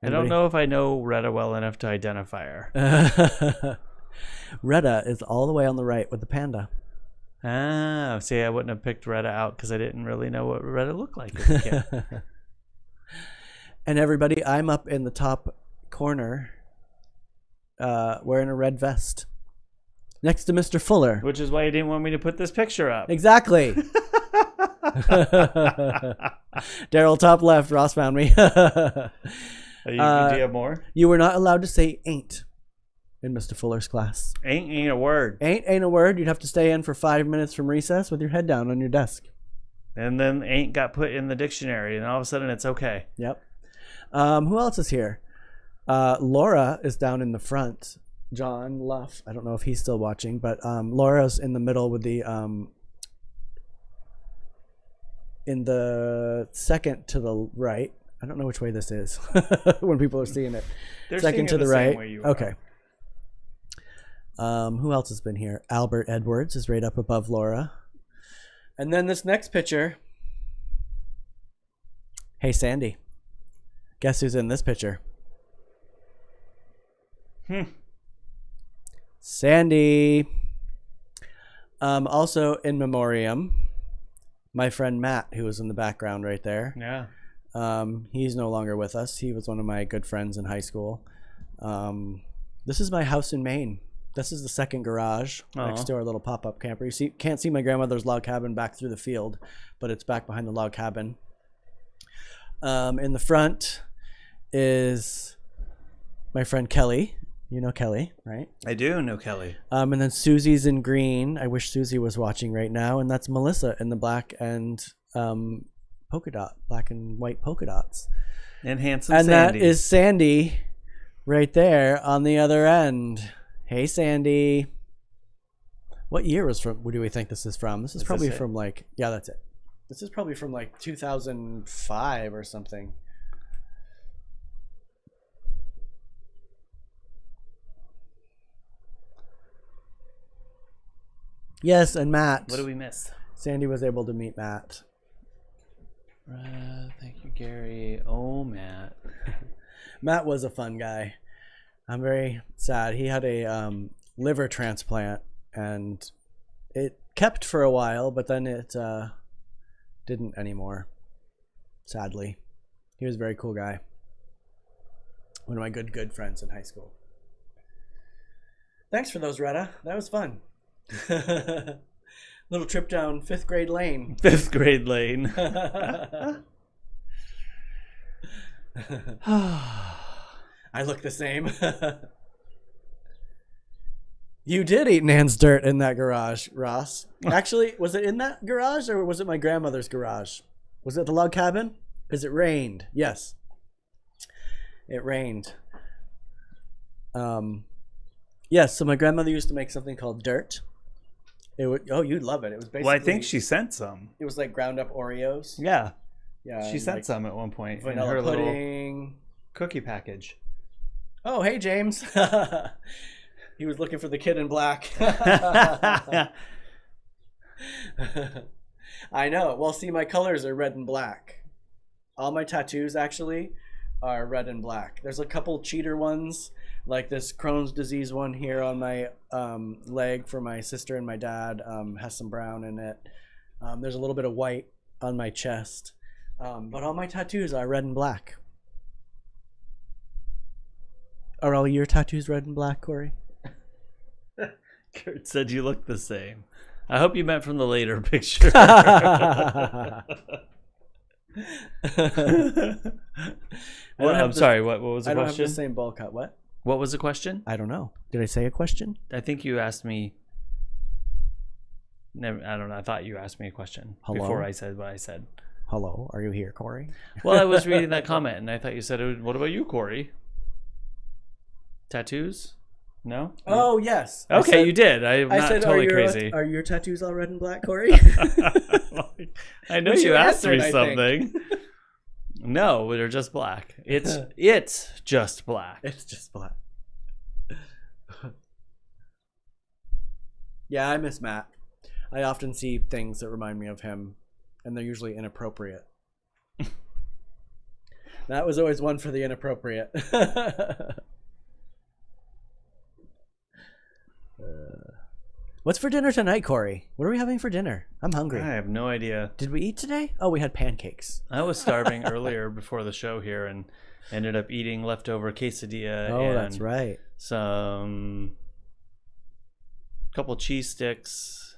I don't know if I know Retta well enough to identify her. Retta is all the way on the right with the panda. Ah, see, I wouldn't have picked Retta out because I didn't really know what Retta looked like as a kid. And everybody, I'm up in the top corner wearing a red vest next to Mr. Fuller. Which is why you didn't want me to put this picture up. Exactly. Derrol, top left. Ross found me. Do you have more? You were not allowed to say ain't in Mr. Fuller's class. Ain't a word. Ain't a word. You'd have to stay in for 5 minutes from recess with your head down on your desk. And then ain't got put in the dictionary, and all of a sudden it's okay. Yep. Who else is here? Laura is down in the front. John Luff. I don't know if he's still watching, but Laura's in the middle with the in the second to the right. I don't know which way this is when people are seeing it. They're second seeing to it the same right. way you Okay. Who else has been here? Albert Edwards is right up above Laura. And then this next picture. Hey, Sandy. Guess who's in this picture? Sandy. Also in memoriam, my friend Matt, who was in the background right there. Yeah. He's no longer with us. He was one of my good friends in high school. This is my house in Maine. This is the second garage next to our little pop-up camper. You can't see my grandmother's log cabin back through the field, but it's back behind the log cabin. In the front is my friend Kelly. You know Kelly, right? I do know Kelly. And then Susie's in green. I wish Susie was watching right now. And that's Melissa in the black and black and white polka dots. And handsome and Sandy. That is Sandy right there on the other end. Hey, Sandy. What year was from? What do we think this is from? This is probably from like, yeah, that's it. This is probably from like 2005 or something. Yes, and Matt. What do we miss? Sandy was able to meet Matt. Thank you, Gary. Oh, Matt. Matt was a fun guy. I'm very sad. He had a liver transplant, and it kept for a while, but then it didn't anymore, sadly. He was a very cool guy. One of my good friends in high school. Thanks for those, Retta. That was fun. Little trip down 5th grade lane. 5th grade lane. I look the same. You did eat Nan's dirt in that garage, Ross. Actually, was it in that garage or was it my grandmother's garage? Was it the log cabin? Because it rained. Yes. It rained. Yes, so my grandmother used to make something called dirt. It would, oh, you'd love it. It was basically. Well, I think she sent some. It was like ground up Oreos. Yeah. Yeah. She sent some at one point in vanilla her pudding. little cookie package. Oh, hey, James. He was looking for the kid in black. I know. Well, see, my colors are red and black. All my tattoos, actually, are red and black. There's a couple cheater ones, like this Crohn's disease one here on my leg for my sister and my dad. Has some brown in it. There's a little bit of white on my chest. But all my tattoos are red and black. Are all your tattoos red and black, Cory? Kurt said you look the same. I hope you meant from the later picture. I'm sorry. What was the question? I don't have the same bowl cut. What? What was the question? I don't know. Did I say a question? I think you asked me. Never. I don't know. I thought you asked me a question before I said what I said. Hello, are you here, Cory? Well, I was reading that comment, and I thought you said, "What about you, Cory? Tattoos? No? Oh, yes. Okay, you did. I'm not totally crazy. Are your tattoos all red and black, Cory? I know you asked me something. No, they're just black. It's just black. It's just black. Yeah, I miss Matt. I often see things that remind me of him, and they're usually inappropriate. That was always one for the inappropriate. What's for dinner tonight, Cory? What are we having for dinner? I'm hungry. I have no idea. Did we eat today? Oh, we had pancakes. I was starving earlier before the show here and ended up eating leftover quesadilla. Oh, that's right. Some couple cheese sticks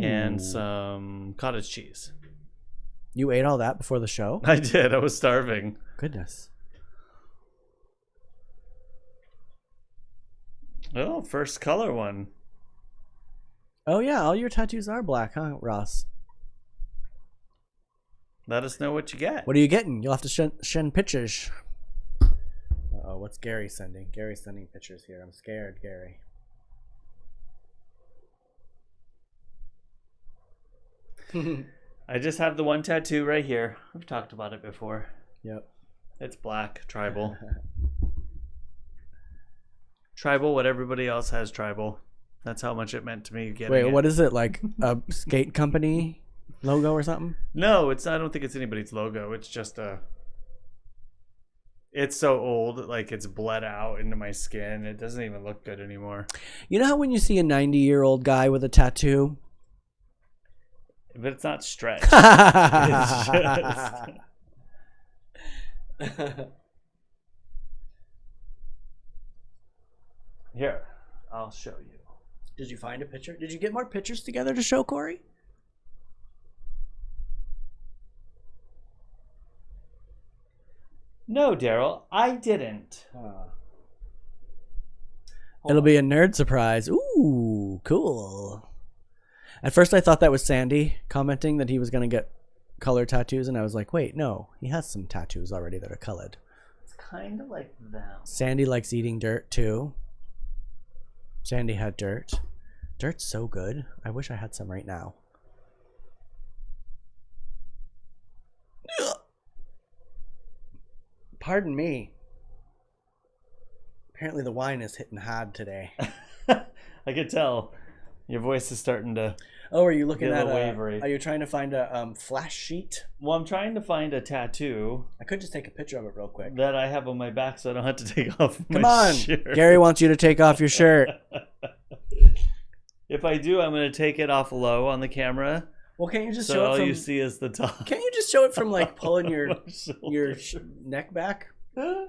and some cottage cheese. You ate all that before the show? I did. I was starving. Goodness. Oh, first color one. Oh, yeah. All your tattoos are black, huh, Ross? Let us know what you get. What are you getting? You'll have to send pictures. Uh-oh, what's Gary sending? Gary's sending pictures here. I'm scared, Gary. I just have the one tattoo right here. We've talked about it before. Yep. It's black, tribal. Tribal, what everybody else has tribal. That's how much it meant to me getting Wait, what is it? Like a skate company logo or something? No, it's not. I don't think it's anybody's logo. It's just it's so old, like it's bled out into my skin. It doesn't even look good anymore. You know how when you see a 90-year-old guy with a tattoo? But it's not stretched. It's just... Here, I'll show you. Did you find a picture? Did you get more pictures together to show, Cory? No, Derrol, I didn't. It'll be a nerd surprise. Ooh, cool. At first I thought that was Sandy commenting that he was going to get color tattoos, and I was like, wait, no, he has some tattoos already that are colored. It's kind of like them. Sandy likes eating dirt too. Sandy had dirt. Dirt's so good. I wish I had some right now. Pardon me. Apparently the wine is hitting hard today. I could tell. Your voice is starting to... Oh, are you looking at wavery. Are you trying to find a flash sheet? Well, I'm trying to find a tattoo. I could just take a picture of it real quick. That I have on my back so I don't have to take off my Come on. shirt. Gary wants you to take off your shirt. If I do, I'm going to take it off low on the camera. Well, can't you just so show it all from... you see is the top. Can't you just show it from like pulling your neck back? Yeah,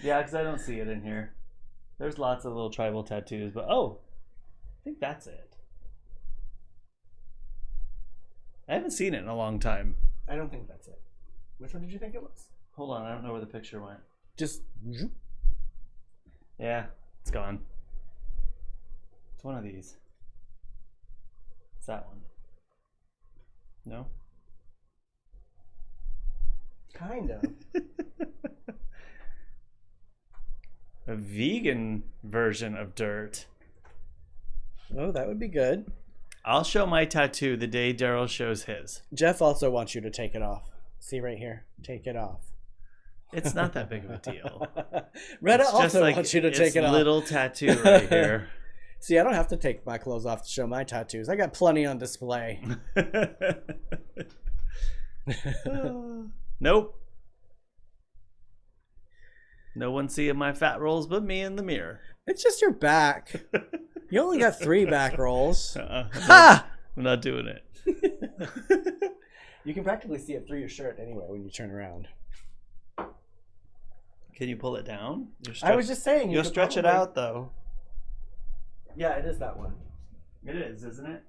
because I don't see it in here. There's lots of little tribal tattoos, but I think that's it. I haven't seen it in a long time. I don't think that's it. Which one did you think it was? Hold on, I don't know where the picture went. Just... Yeah, it's gone. It's one of these. It's that one. No? Kind of. A vegan version of dirt. Oh, that would be good. I'll show my tattoo the day Derrol shows his. Jeff also wants you to take it off. See right here. Take it off. It's not that big of a deal. Retta also wants you to take it off. Little tattoo right here. See, I don't have to take my clothes off to show my tattoos. I got plenty on display. Nope. No one seeing my fat rolls but me in the mirror. It's just your back. You only got 3 back rolls. Ha! I'm not doing it. You can practically see it through your shirt anyway when you turn around. Can you pull it down? I was just saying. You'll stretch it out, though. Yeah, it is that one. It is, isn't it?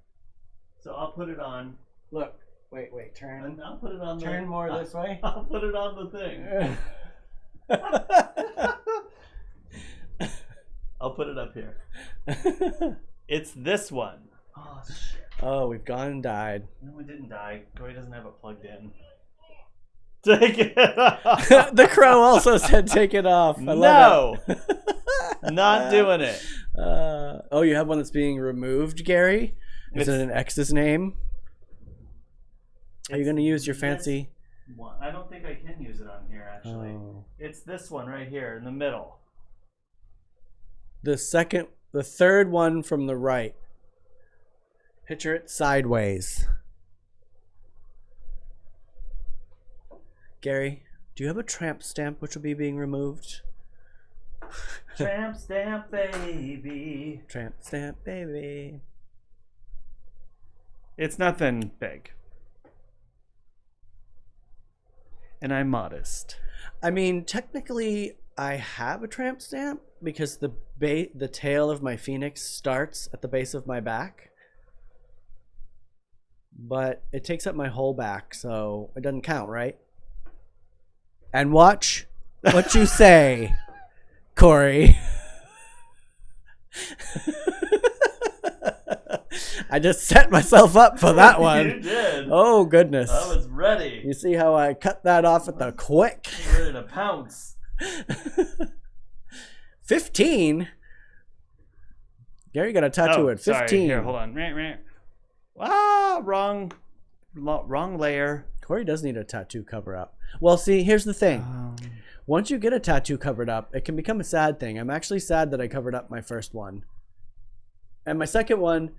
So I'll put it on. Look. Wait. Turn. I'll put it on. Turn more this way. I'll put it on the thing. I'll put it up here. It's this one. Oh, shit. Oh, we've gone and died. No, it didn't die. Cory doesn't have it plugged in. Take it off. The crow also said take it off. I love it. Not doing it. Oh, you have one that's being removed, Gary? Is it an X's name? Are you going to use your fancy? One. I don't think I can use it on here, actually. Oh. It's this one right here in the middle. The third one from the right. Picture it sideways. Gary, do you have a tramp stamp which will be being removed? Tramp stamp, baby. Tramp stamp, baby. It's nothing big. And I'm modest. I mean, technically, I have a tramp stamp because the tail of my phoenix starts at the base of my back. But it takes up my whole back, so it doesn't count, right? And watch what you say, Cory. I just set myself up for that one. You did. Oh, goodness. I was ready. You see how I cut that off at the quick? I was ready to pounce. 15? Gary got a tattoo at 15. Sorry. Here, hold on. Ah, wrong layer. Cory does need a tattoo cover up. Well, see, here's the thing. Once you get a tattoo covered up, it can become a sad thing. I'm actually sad that I covered up my first one. And my second one,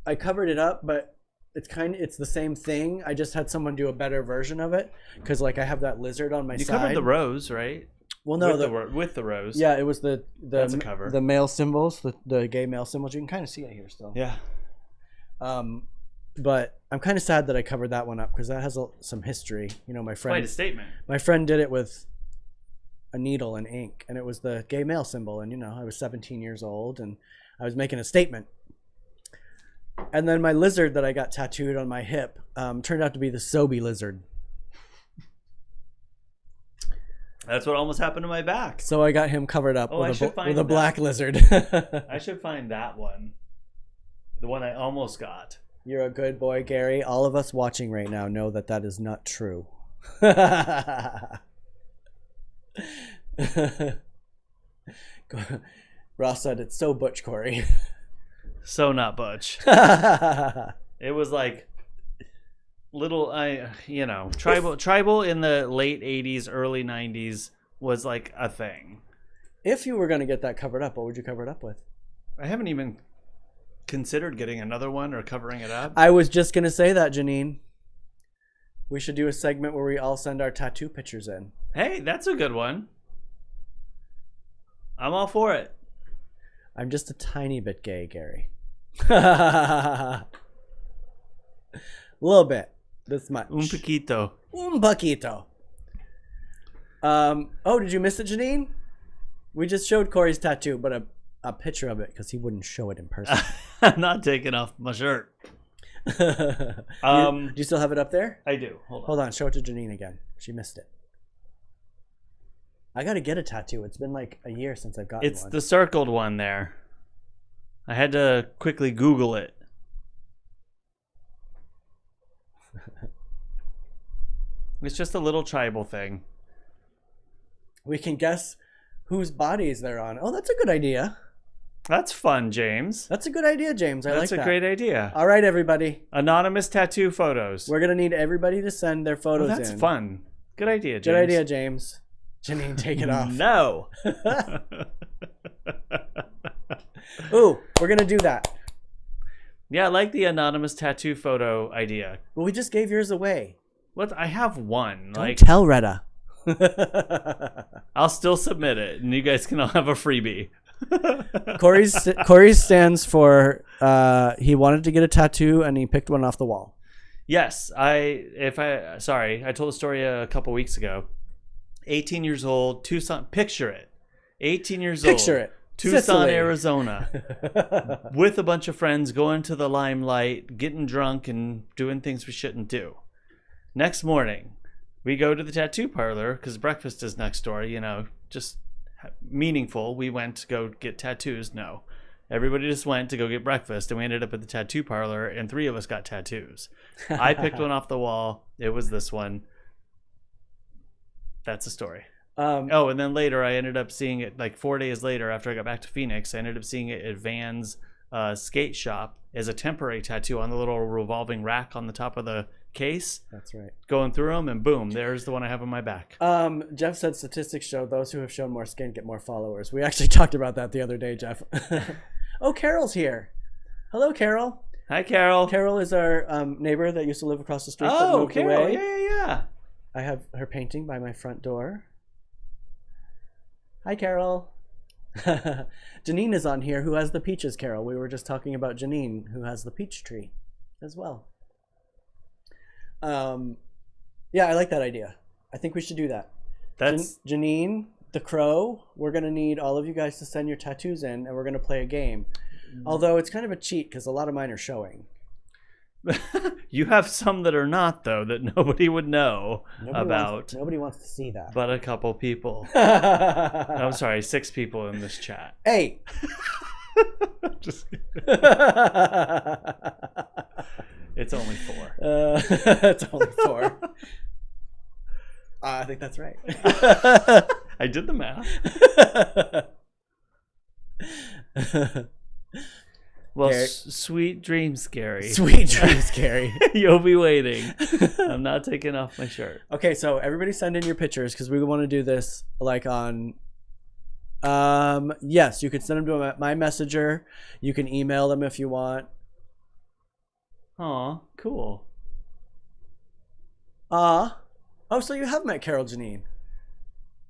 I covered it up, but it's the same thing. I just had someone do a better version of it because like I have that lizard on my side. You covered the rose, right? Well, no, with the rose. Yeah, it was the That's a cover. The male symbols, the gay male symbols. You can kind of see it here still. Yeah. But I'm kind of sad that I covered that one up because that has some history. You know, my friend. Quite a statement. My friend did it with a needle and ink, and it was the gay male symbol. And you know, I was 17 years old, and I was making a statement. And then my lizard that I got tattooed on my hip turned out to be the Sobe lizard. That's what almost happened to my back. So I got him covered up with a black lizard. I should find that one. The one I almost got. You're a good boy, Gary. All of us watching right now know that that is not true. Ross said it's so butch, Cory. So not butch. It was like little, tribal in the late 80s, early 90s was like a thing. If you were going to get that covered up, what would you cover it up with? I haven't even considered getting another one or covering it up. I was just going to say that, Janine. We should do a segment where we all send our tattoo pictures in. Hey, that's a good one. I'm all for it. I'm just a tiny bit gay, Gary. A little bit. This much. Un poquito. Un poquito. Oh, did you miss it, Janine? We just showed Cory's tattoo, but a picture of it because he wouldn't show it in person. I'm not taking off my shirt. Do you still have it up there? I do. Hold on. Show it to Janine again. She missed it. I got to get a tattoo. It's been like a year since I've gotten one. It's the circled one there. I had to quickly Google it. It's just a little tribal thing. We can guess whose bodies they're on. Oh, that's a good idea. That's fun, James. That's a good idea, James. I like that. That's a great idea. All right, everybody. Anonymous tattoo photos. We're going to need everybody to send their photos in. That's fun. Good idea, James. Good idea, James. Janine, take it off. No. Ooh, we're going to do that. Yeah, I like the anonymous tattoo photo idea. Well, we just gave yours away. What? I have one. Don't tell Retta. I'll still submit it, and you guys can all have a freebie. Cory's stands for he wanted to get a tattoo, and he picked one off the wall. Yes, I told a story a couple weeks ago. 18 years old, Tucson. Picture it. 18 years Picture old. it. Tucson, Sicily. Arizona. With a bunch of friends going to the limelight, getting drunk and doing things we shouldn't do. Next morning, we go to the tattoo parlor because breakfast is next door, just meaningful. We went to go get tattoos. No. Everybody just went to go get breakfast, and we ended up at the tattoo parlor, and 3 of us got tattoos. I picked one off the wall. It was this one. That's the story. And then later I ended up seeing it like 4 days later after I got back to Phoenix. I ended up seeing it at Van's skate shop as a temporary tattoo on the little revolving rack on the top of the case. That's right. Going through them, and boom, there's the one I have on my back. Jeff said statistics show those who have shown more skin get more followers. We actually talked about that the other day, Jeff. Oh, Carol's here. Hello, Carol. Hi, Carol. Carol is our neighbor that used to live across the street. That Oh, moved Carol. away. Yeah. I have her painting by my front door. Hi, Carol. Janine is on here, who has the peaches, Carol. We were just talking about Janine, who has the peach tree as well. Yeah, I like that idea. I think we should do that. That's Janine, the Crow. We're going to need all of you guys to send your tattoos in, and we're going to play a game. Although it's kind of a cheat because a lot of mine are showing. You have some that are not, though, that nobody would know about. Nobody wants to see that. But a couple people. I'm sorry, 6 people in this chat. Hey! Just It's only 4. It's only 4. I think that's right. I did the math. Well, sweet dreams, Gary. Sweet dreams, Gary. You'll be waiting. I'm not taking off my shirt. Okay, so everybody send in your pictures because we want to do this like on... yes, you can send them to my messenger. You can email them if you want. Aw, cool. Oh, so you have met Carol Janine.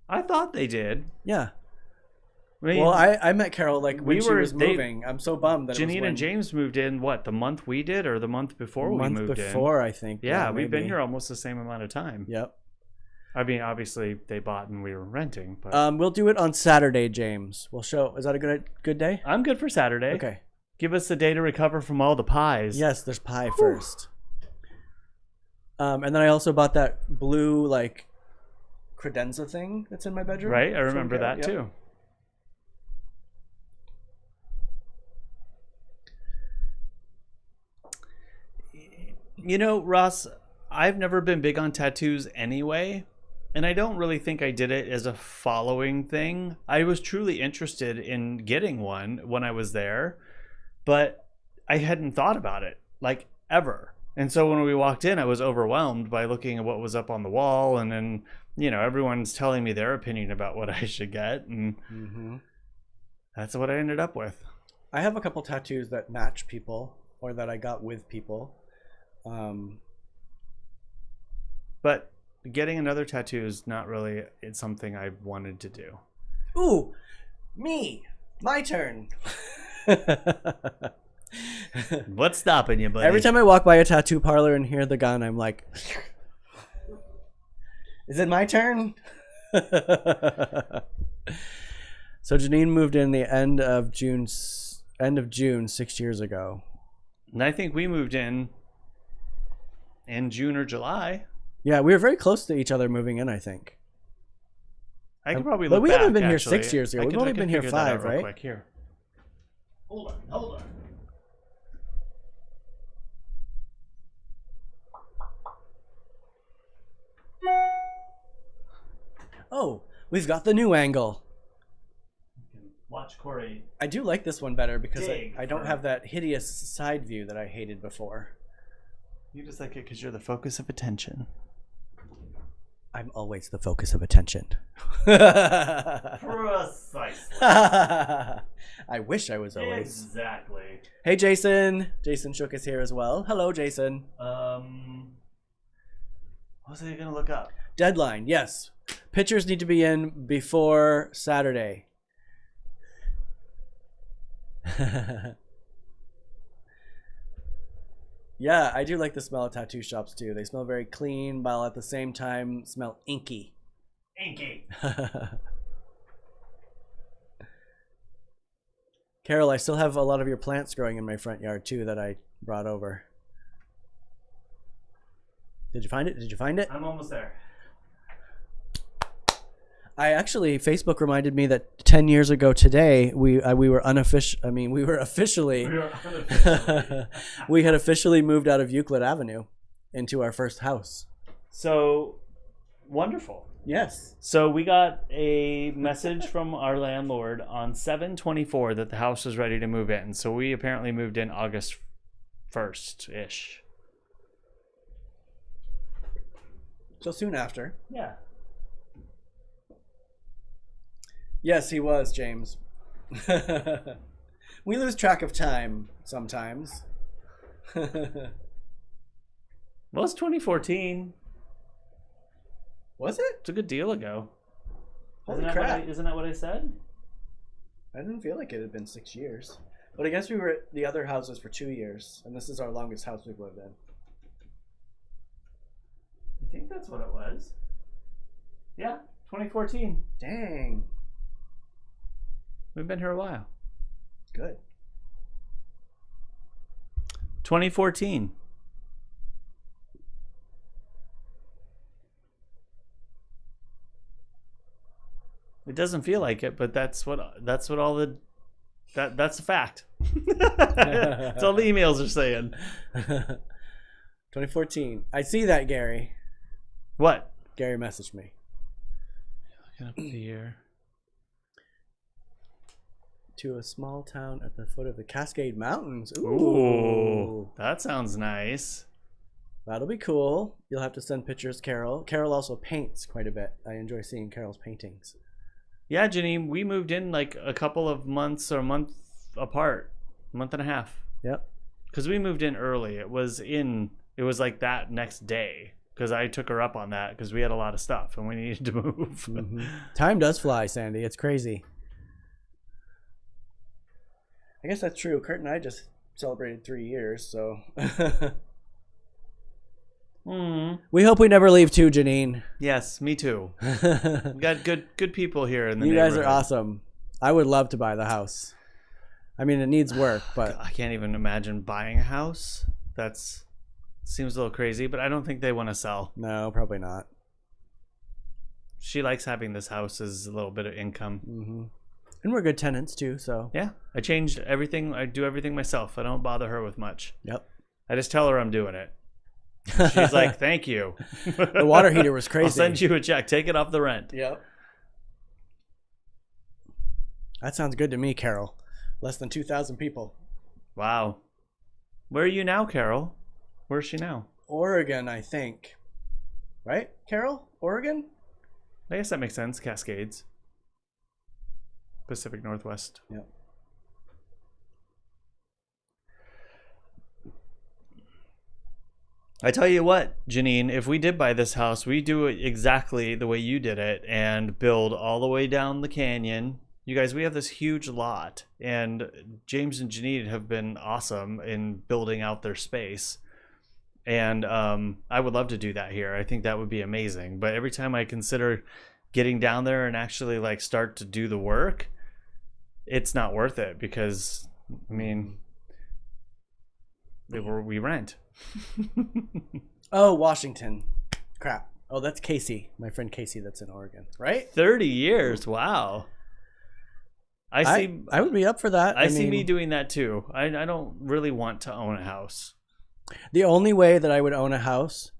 I thought they did. Yeah. I mean, Well, I met Carol like when she was moving. I'm so bummed that Janine and James moved in, what, the month we did or the month before we moved in? month before, I think. Yeah, we've been here almost the same amount of time. Yep. I mean, obviously they bought and we were renting, but We'll do it on Saturday, James. We'll show. Is that a good day? I'm good for Saturday. Okay. Give us a day to recover from all the pies. Yes, there's pie first. And then I also bought that blue like credenza thing that's in my bedroom. Right, I remember that too. You know, Ross, I've never been big on tattoos anyway, and I don't really think I did it as a following thing. I was truly interested in getting one when I was there, but I hadn't thought about it, like, ever. And so when we walked in, I was overwhelmed by looking at what was up on the wall, and then, everyone's telling me their opinion about what I should get, and that's what I ended up with. I have a couple tattoos that match people, or that I got with people. But getting another tattoo is not really something I wanted to do. Ooh, me, my turn. What's stopping you, buddy? Every time I walk by a tattoo parlor and hear the gun, I'm like, is it my turn? So Janine moved in the end of June 6 years ago. And I think we moved in June or July. Yeah, we were very close to each other moving in, I think. I could probably look But we back, haven't been here actually. 6 years ago. We've only been here 5, right? Quick. Here. Hold on. Oh, we've got the new angle. Watch Cory. I do like this one better because Dig I don't for- have that hideous side view that I hated before. You just like it because you're the focus of attention. I'm always the focus of attention. Precisely. I wish I was always. Exactly. Hey, Jason. Jason Shook is here as well. Hello, Jason. What was I gonna look up? Deadline, yes. Pictures need to be in before Saturday. Yeah, I do like the smell of tattoo shops too. They smell very clean, while at the same time smell inky. Inky. Carol, I still have a lot of your plants growing in my front yard too that I brought over. Did you find it? Did you find it? I'm almost there. Facebook reminded me that 10 years ago today we were officially we had officially moved out of Euclid Avenue into our first house. So wonderful. Yes. So we got a message from our landlord on 7/24 that the house was ready to move in. So we apparently moved in August 1st-ish. So soon after. Yeah. Yes, he was, James. We lose track of time sometimes. Well, it's 2014. Was it? It's a good deal ago. Holy crap. Isn't that what I said? I didn't feel like it had been 6 years. But I guess we were at the other houses for 2 years, and this is our longest house we've lived in. I think that's what it was. Yeah, 2014. Dang. We've been here a while. Good. 2014. It doesn't feel like it, but that's what all the that's a fact. That's all the emails are saying. 2014. I see that, Gary. What? Gary messaged me. Looking up the year. To a small town at the foot of the Cascade Mountains. Ooh, that sounds nice. That'll be cool. You'll have to send pictures, Carol. Carol also paints quite a bit. I enjoy seeing Carol's paintings. Yeah, Janine, we moved in like a couple of months or a month apart, a month and a half. Yep. Because we moved in early. It was like that next day. Because I took her up on that because we had a lot of stuff and we needed to move. Mm-hmm. Time does fly, Sandy. It's crazy. I guess that's true. Kurt and I just celebrated 3 years, so. We hope we never leave too, Janine. Yes, me too. We got good people here in the You neighborhood. guys are awesome. I would love to buy the house. I mean, it needs work, but I can't even imagine buying a house. That's seems a little crazy, but I don't think they want to sell. no, probably not. She likes having this house as a little bit of income. Mm-hmm. And we're good tenants too, so. Yeah, I changed everything. I do everything myself. I don't bother her with much. Yep. I just tell her I'm doing it. She's like, "Thank you." The water heater was crazy. I'll send you a check. Take it off the rent. Yep. That sounds good to me, Carol. Less than 2,000 people. Wow. Where are you now, Carol? Where's she now? Oregon, I think. Right, Carol? Oregon? I guess that makes sense. Cascades. Pacific Northwest. Yep. I tell you what, Janine, if we did buy this house, we do it exactly the way you did it and build all the way down the canyon. You guys, we have this huge lot, and James and Janine have been awesome in building out their space. And I would love to do that here. I think that would be amazing. But every time I consider getting down there and actually like start to do the work, it's not worth it because, I mean, we rent. Oh, Washington. Crap. Oh, that's Casey. My friend Casey that's in Oregon. Right? 30 years. Wow. I would be up for that. I see me doing that too. I don't really want to own a house. The only way that I would own a house,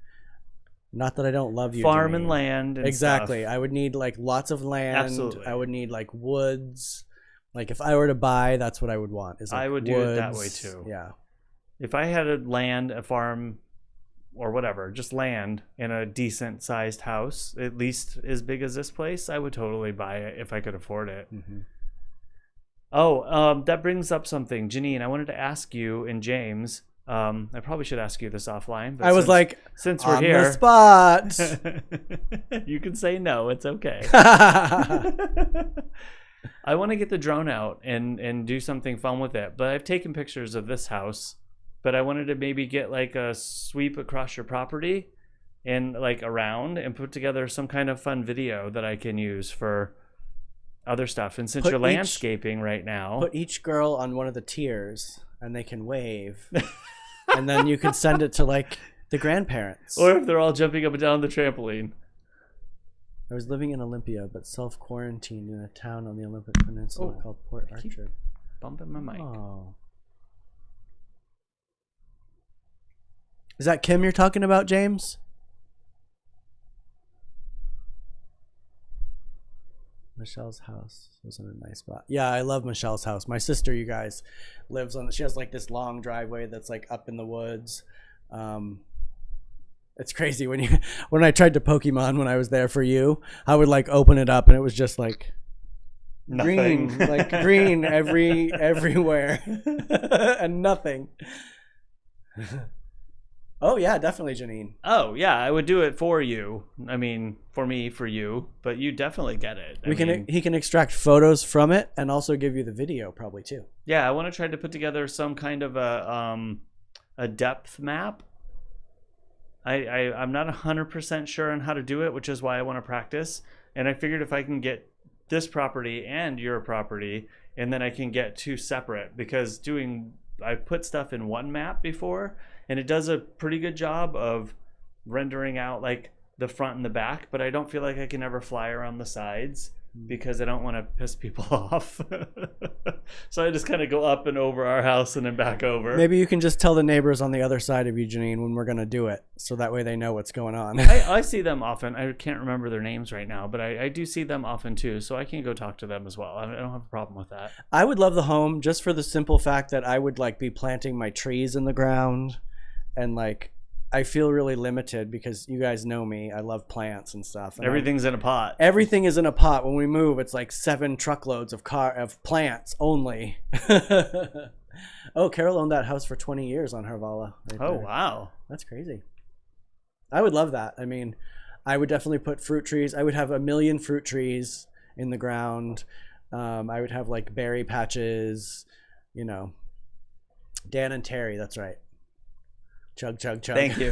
not that I don't love you, Farm Janine. and land and exactly. stuff. I would need like lots of land. Absolutely. I would need like woods. Like if I were to buy, that's what I would want. Is like I would woods. do it that way too. Yeah. If I had a farm, or whatever, just land in a decent sized house, at least as big as this place, I would totally buy it if I could afford it. Mm-hmm. Oh, that brings up something. Janine, I wanted to ask you and James, I probably should ask you this offline. But I was like, since we're on here, the spot. you can say no. It's okay. I want to get the drone out and do something fun with it. But I've taken pictures of this house, but I wanted to maybe get like a sweep across your property and like around and put together some kind of fun video that I can use for other stuff. And since you're landscaping right now, put each girl on one of the tiers and they can wave. And then you can send it to like the grandparents. Or if they're all jumping up and down the trampoline. I was living in Olympia, but self-quarantined in a town on the Olympic Peninsula called Port Archer. Bumping my mic. Oh. Is that Kim you're talking about, James? Michelle's house was in a nice spot. Yeah, I love Michelle's house. My sister, you guys, lives on. She has like this long driveway that's like up in the woods. It's crazy when I tried to Pokemon when I was there for you. I would like open it up and it was just like nothing. Green, like green everywhere, and nothing. Oh yeah, definitely, Janine. Oh yeah, I would do it for you. I mean, for me, for you, but you definitely get it. He can extract photos from it and also give you the video probably too. Yeah, I want to try to put together some kind of a depth map. I'm not 100% sure on how to do it, which is why I want to practice. And I figured if I can get this property and your property, and then I can get two separate, because I've put stuff in one map before, and it does a pretty good job of rendering out like the front and the back, but I don't feel like I can ever fly around the sides because I don't want to piss people off. So I just kind of go up and over our house and then back over. Maybe you can just tell the neighbors on the other side of you, Janine, when we're going to do it, so that way they know what's going on. I see them often. I can't remember their names right now, but I do see them often too, so I can go talk to them as well. I don't have a problem with that. I would love the home just for the simple fact that I would like be planting my trees in the ground, and like I feel really limited because you guys know me. I love plants and stuff. And everything's in a pot. Everything is in a pot. When we move, it's like 7 truckloads of plants only. Oh, Carol owned that house for 20 years on Harvala. Right oh, there. Wow. That's crazy. I would love that. I mean, I would definitely put fruit trees. I would have 1 million fruit trees in the ground. I would have like berry patches, you know. Dan and Terry, that's right. Chug, chug, chug. Thank you.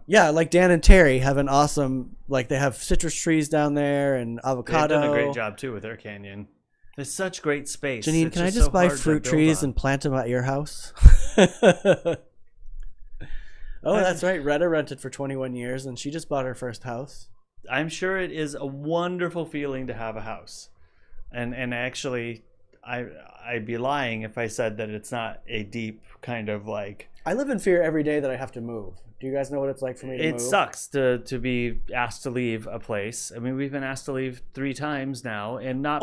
Yeah, like Dan and Terry have an awesome, like they have citrus trees down there and avocado. They've done a great job too with their canyon. There's such great space. Janine, can I just buy fruit trees and plant them at your house? Oh, that's right. Retta rented for 21 years and she just bought her first house. I'm sure it is a wonderful feeling to have a house. And actually, I'd be lying if I said that it's not a deep kind of like... I live in fear every day that I have to move. Do you guys know what it's like for me to move? It sucks to be asked to leave a place. I mean, we've been asked to leave 3 times now, and not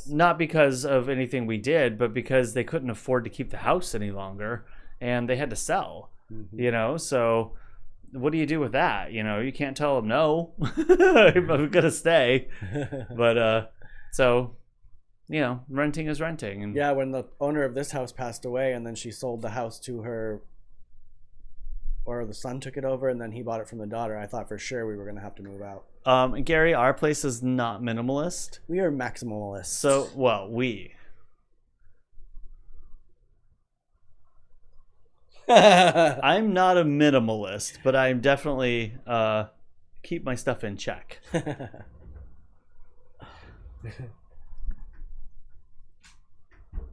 not because of anything we did, but because they couldn't afford to keep the house any longer, and they had to sell. Mm-hmm. You know, so what do you do with that? You know, you can't tell them no. I'm gonna stay, but so. You know, renting is renting. And yeah, when the owner of this house passed away and then she sold the house to her, or the son took it over and then he bought it from the daughter, I thought for sure we were going to have to move out. Gary, our place is not minimalist. We are maximalists. So, well, we. I'm not a minimalist, but I'm definitely keep my stuff in check.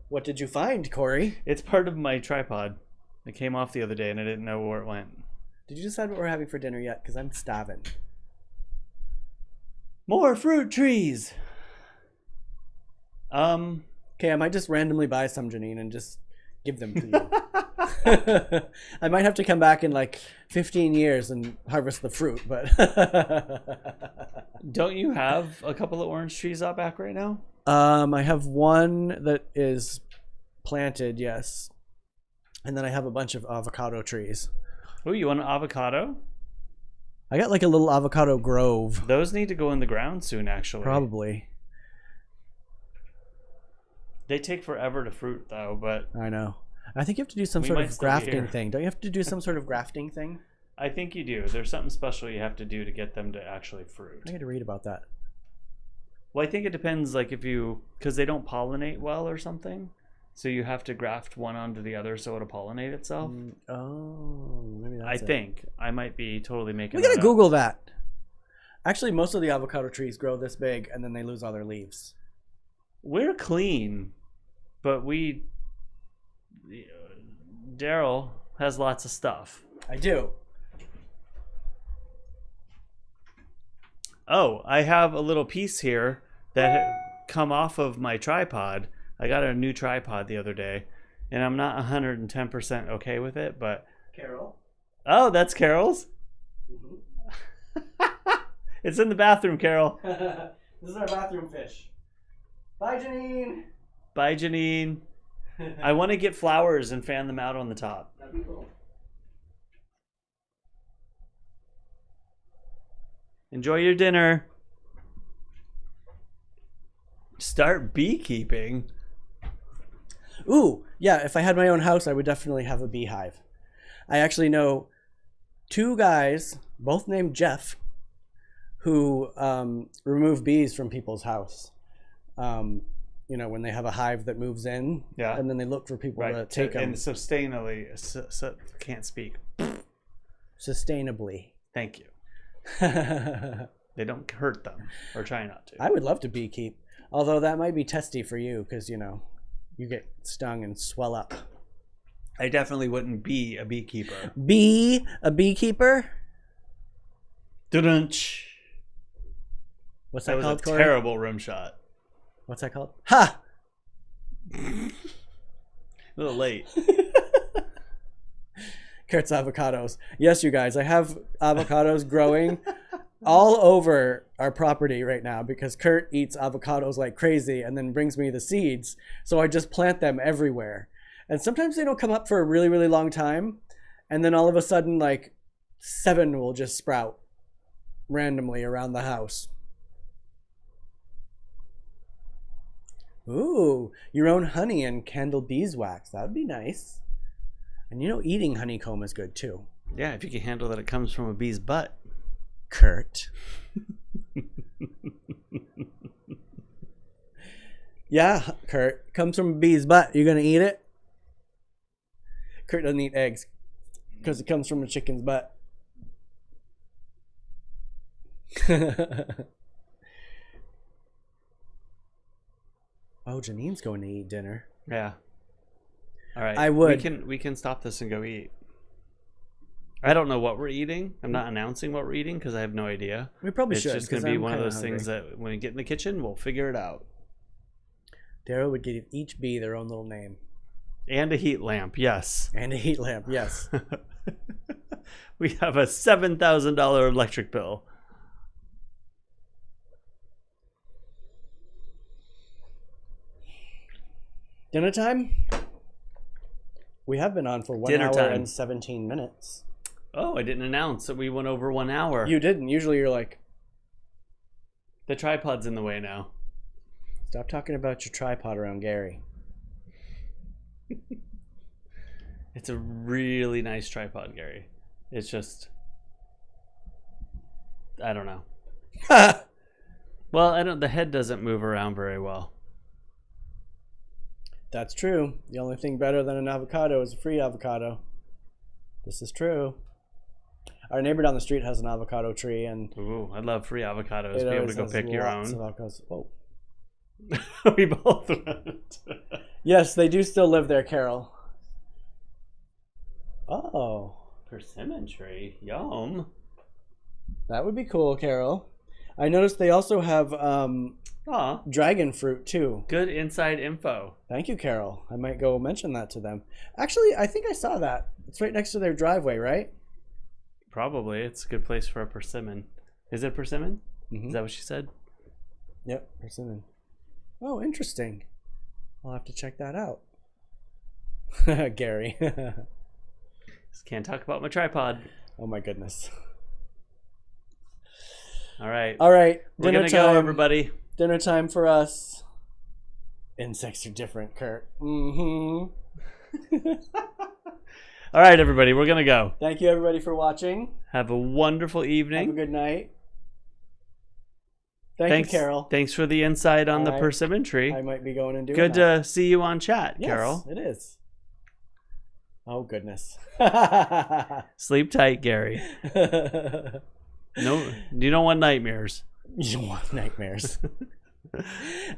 What did you find, Cory? It's part of my tripod. It came off the other day and I didn't know where it went. Did you decide what we're having for dinner yet? Because I'm starving. More fruit trees! Okay, I might just randomly buy some, Janine, and just give them to you. I might have to come back in like 15 years and harvest the fruit, but... Don't you have a couple of orange trees out back right now? I have one that is planted, yes. And then I have a bunch of avocado trees. Oh, you want an avocado? I got like a little avocado grove. Those need to go in the ground soon, actually. Probably. They take forever to fruit, though, but... I know. I think you have to do some sort of grafting thing. Don't you have to do some sort of grafting thing? I think you do. There's something special you have to do to get them to actually fruit. I got to read about that. Well, I think it depends, like if you, because they don't pollinate well or something. So you have to graft one onto the other so it'll pollinate itself. Maybe that's I it. think. I might be totally making We gotta that up. Google that. Actually, most of the avocado trees grow this big and then they lose all their leaves. We're clean, but Derrol has lots of stuff. I do. Oh, I have a little piece here that had come off of my tripod. I got a new tripod the other day, and I'm not 110% okay with it, but... Carol. Oh, that's Carol's? Mm-hmm. It's in the bathroom, Carol. This is our bathroom fish. Bye, Janine. Bye, Janine. I want to get flowers and fan them out on the top. That'd be cool. Enjoy your dinner. Start beekeeping. Ooh, yeah, if I had my own house, I would definitely have a beehive. I actually know 2 guys, both named Jeff, who remove bees from people's house. When they have a hive that moves in, Yeah. and then they look for people to take them. And sustainably, can't speak. Sustainably. Thank you. I They don't hurt them, or try not to. would love to beekeep, although that might be testy for you because, you get stung and swell up. I definitely wouldn't be a beekeeper. Be a beekeeper? Dun-dun-ch. What's That that was called, a Cory? terrible rim shot. What's that called? Ha! A little late. Kurt's avocados. Yes, you guys, I have avocados growing all over our property right now because Kurt eats avocados like crazy and then brings me the seeds. So I just plant them everywhere. And sometimes they don't come up for a really, really long time. And then all of a sudden, like 7 will just sprout randomly around the house. Ooh, your own honey and candle beeswax. That would be nice. And eating honeycomb is good too. Yeah, if you can handle that it comes from a bee's butt. Kurt. Yeah, Kurt. Comes from a bee's butt. You gonna eat it? Kurt doesn't eat eggs because it comes from a chicken's butt. Oh, Janine's going to eat dinner. Yeah. All right. I would. We can stop this and go eat. I don't know what we're eating. I'm not announcing what we're eating because I have no idea. We probably It's should. just going 'cause to be I'm one of kinda those things hungry. that when we get in the kitchen, we'll figure it out. Derrol would give each bee their own little name. And a heat lamp, yes. And a heat lamp, yes. We have a $7,000 electric bill. Dinner time? We have been on for 1 Dinner hour time. and 17 minutes. Oh, I didn't announce that we went over 1 hour. You didn't. Usually you're like, The tripod's in the way now. stop talking about your tripod around Gary. It's a really nice tripod, Gary. It's just, I don't know. Well, the head doesn't move around very well. That's true. The only thing better than an avocado is a free avocado. This is true. Our neighbor down the street has an avocado tree, and Ooh, I'd love free avocados. it Be able to always go has pick your lots own. of avocados. Whoa. We both went. Yes, they do still live there, Carol. Oh, Persimmon tree. Yum. that would be cool, Carol. I noticed they also have Aw, dragon fruit too. good inside info. Thank you, Carol. I might go mention that to them. Actually, I think I saw that. It's right next to their driveway, right? Probably. It's a good place for a persimmon. Is it a persimmon? Mm-hmm. Is that what she said? Yep, persimmon. Oh, interesting. I'll have to check that out. Gary. Just can't talk about my tripod. Oh my goodness. All right. All right, We're dinner going to time. go, everybody. Dinner time for us. Insects are different, Kurt. Mm-hmm. All right, everybody. We're going to go. Thank you, everybody, for watching. Have a wonderful Have a evening. good night. Thank you, Carol. Thanks for the insight on All the right. persimmon tree. I might be going and doing Good that. to see you on chat, Yes, Carol. it is. Oh, goodness. Sleep tight, Gary. No, you don't want nightmares. You don't want nightmares.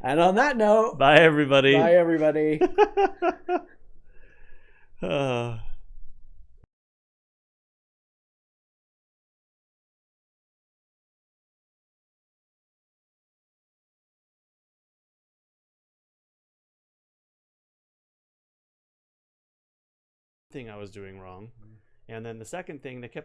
And on that note, Bye, everybody. bye, everybody. Thing I was doing wrong, and then the second thing they kept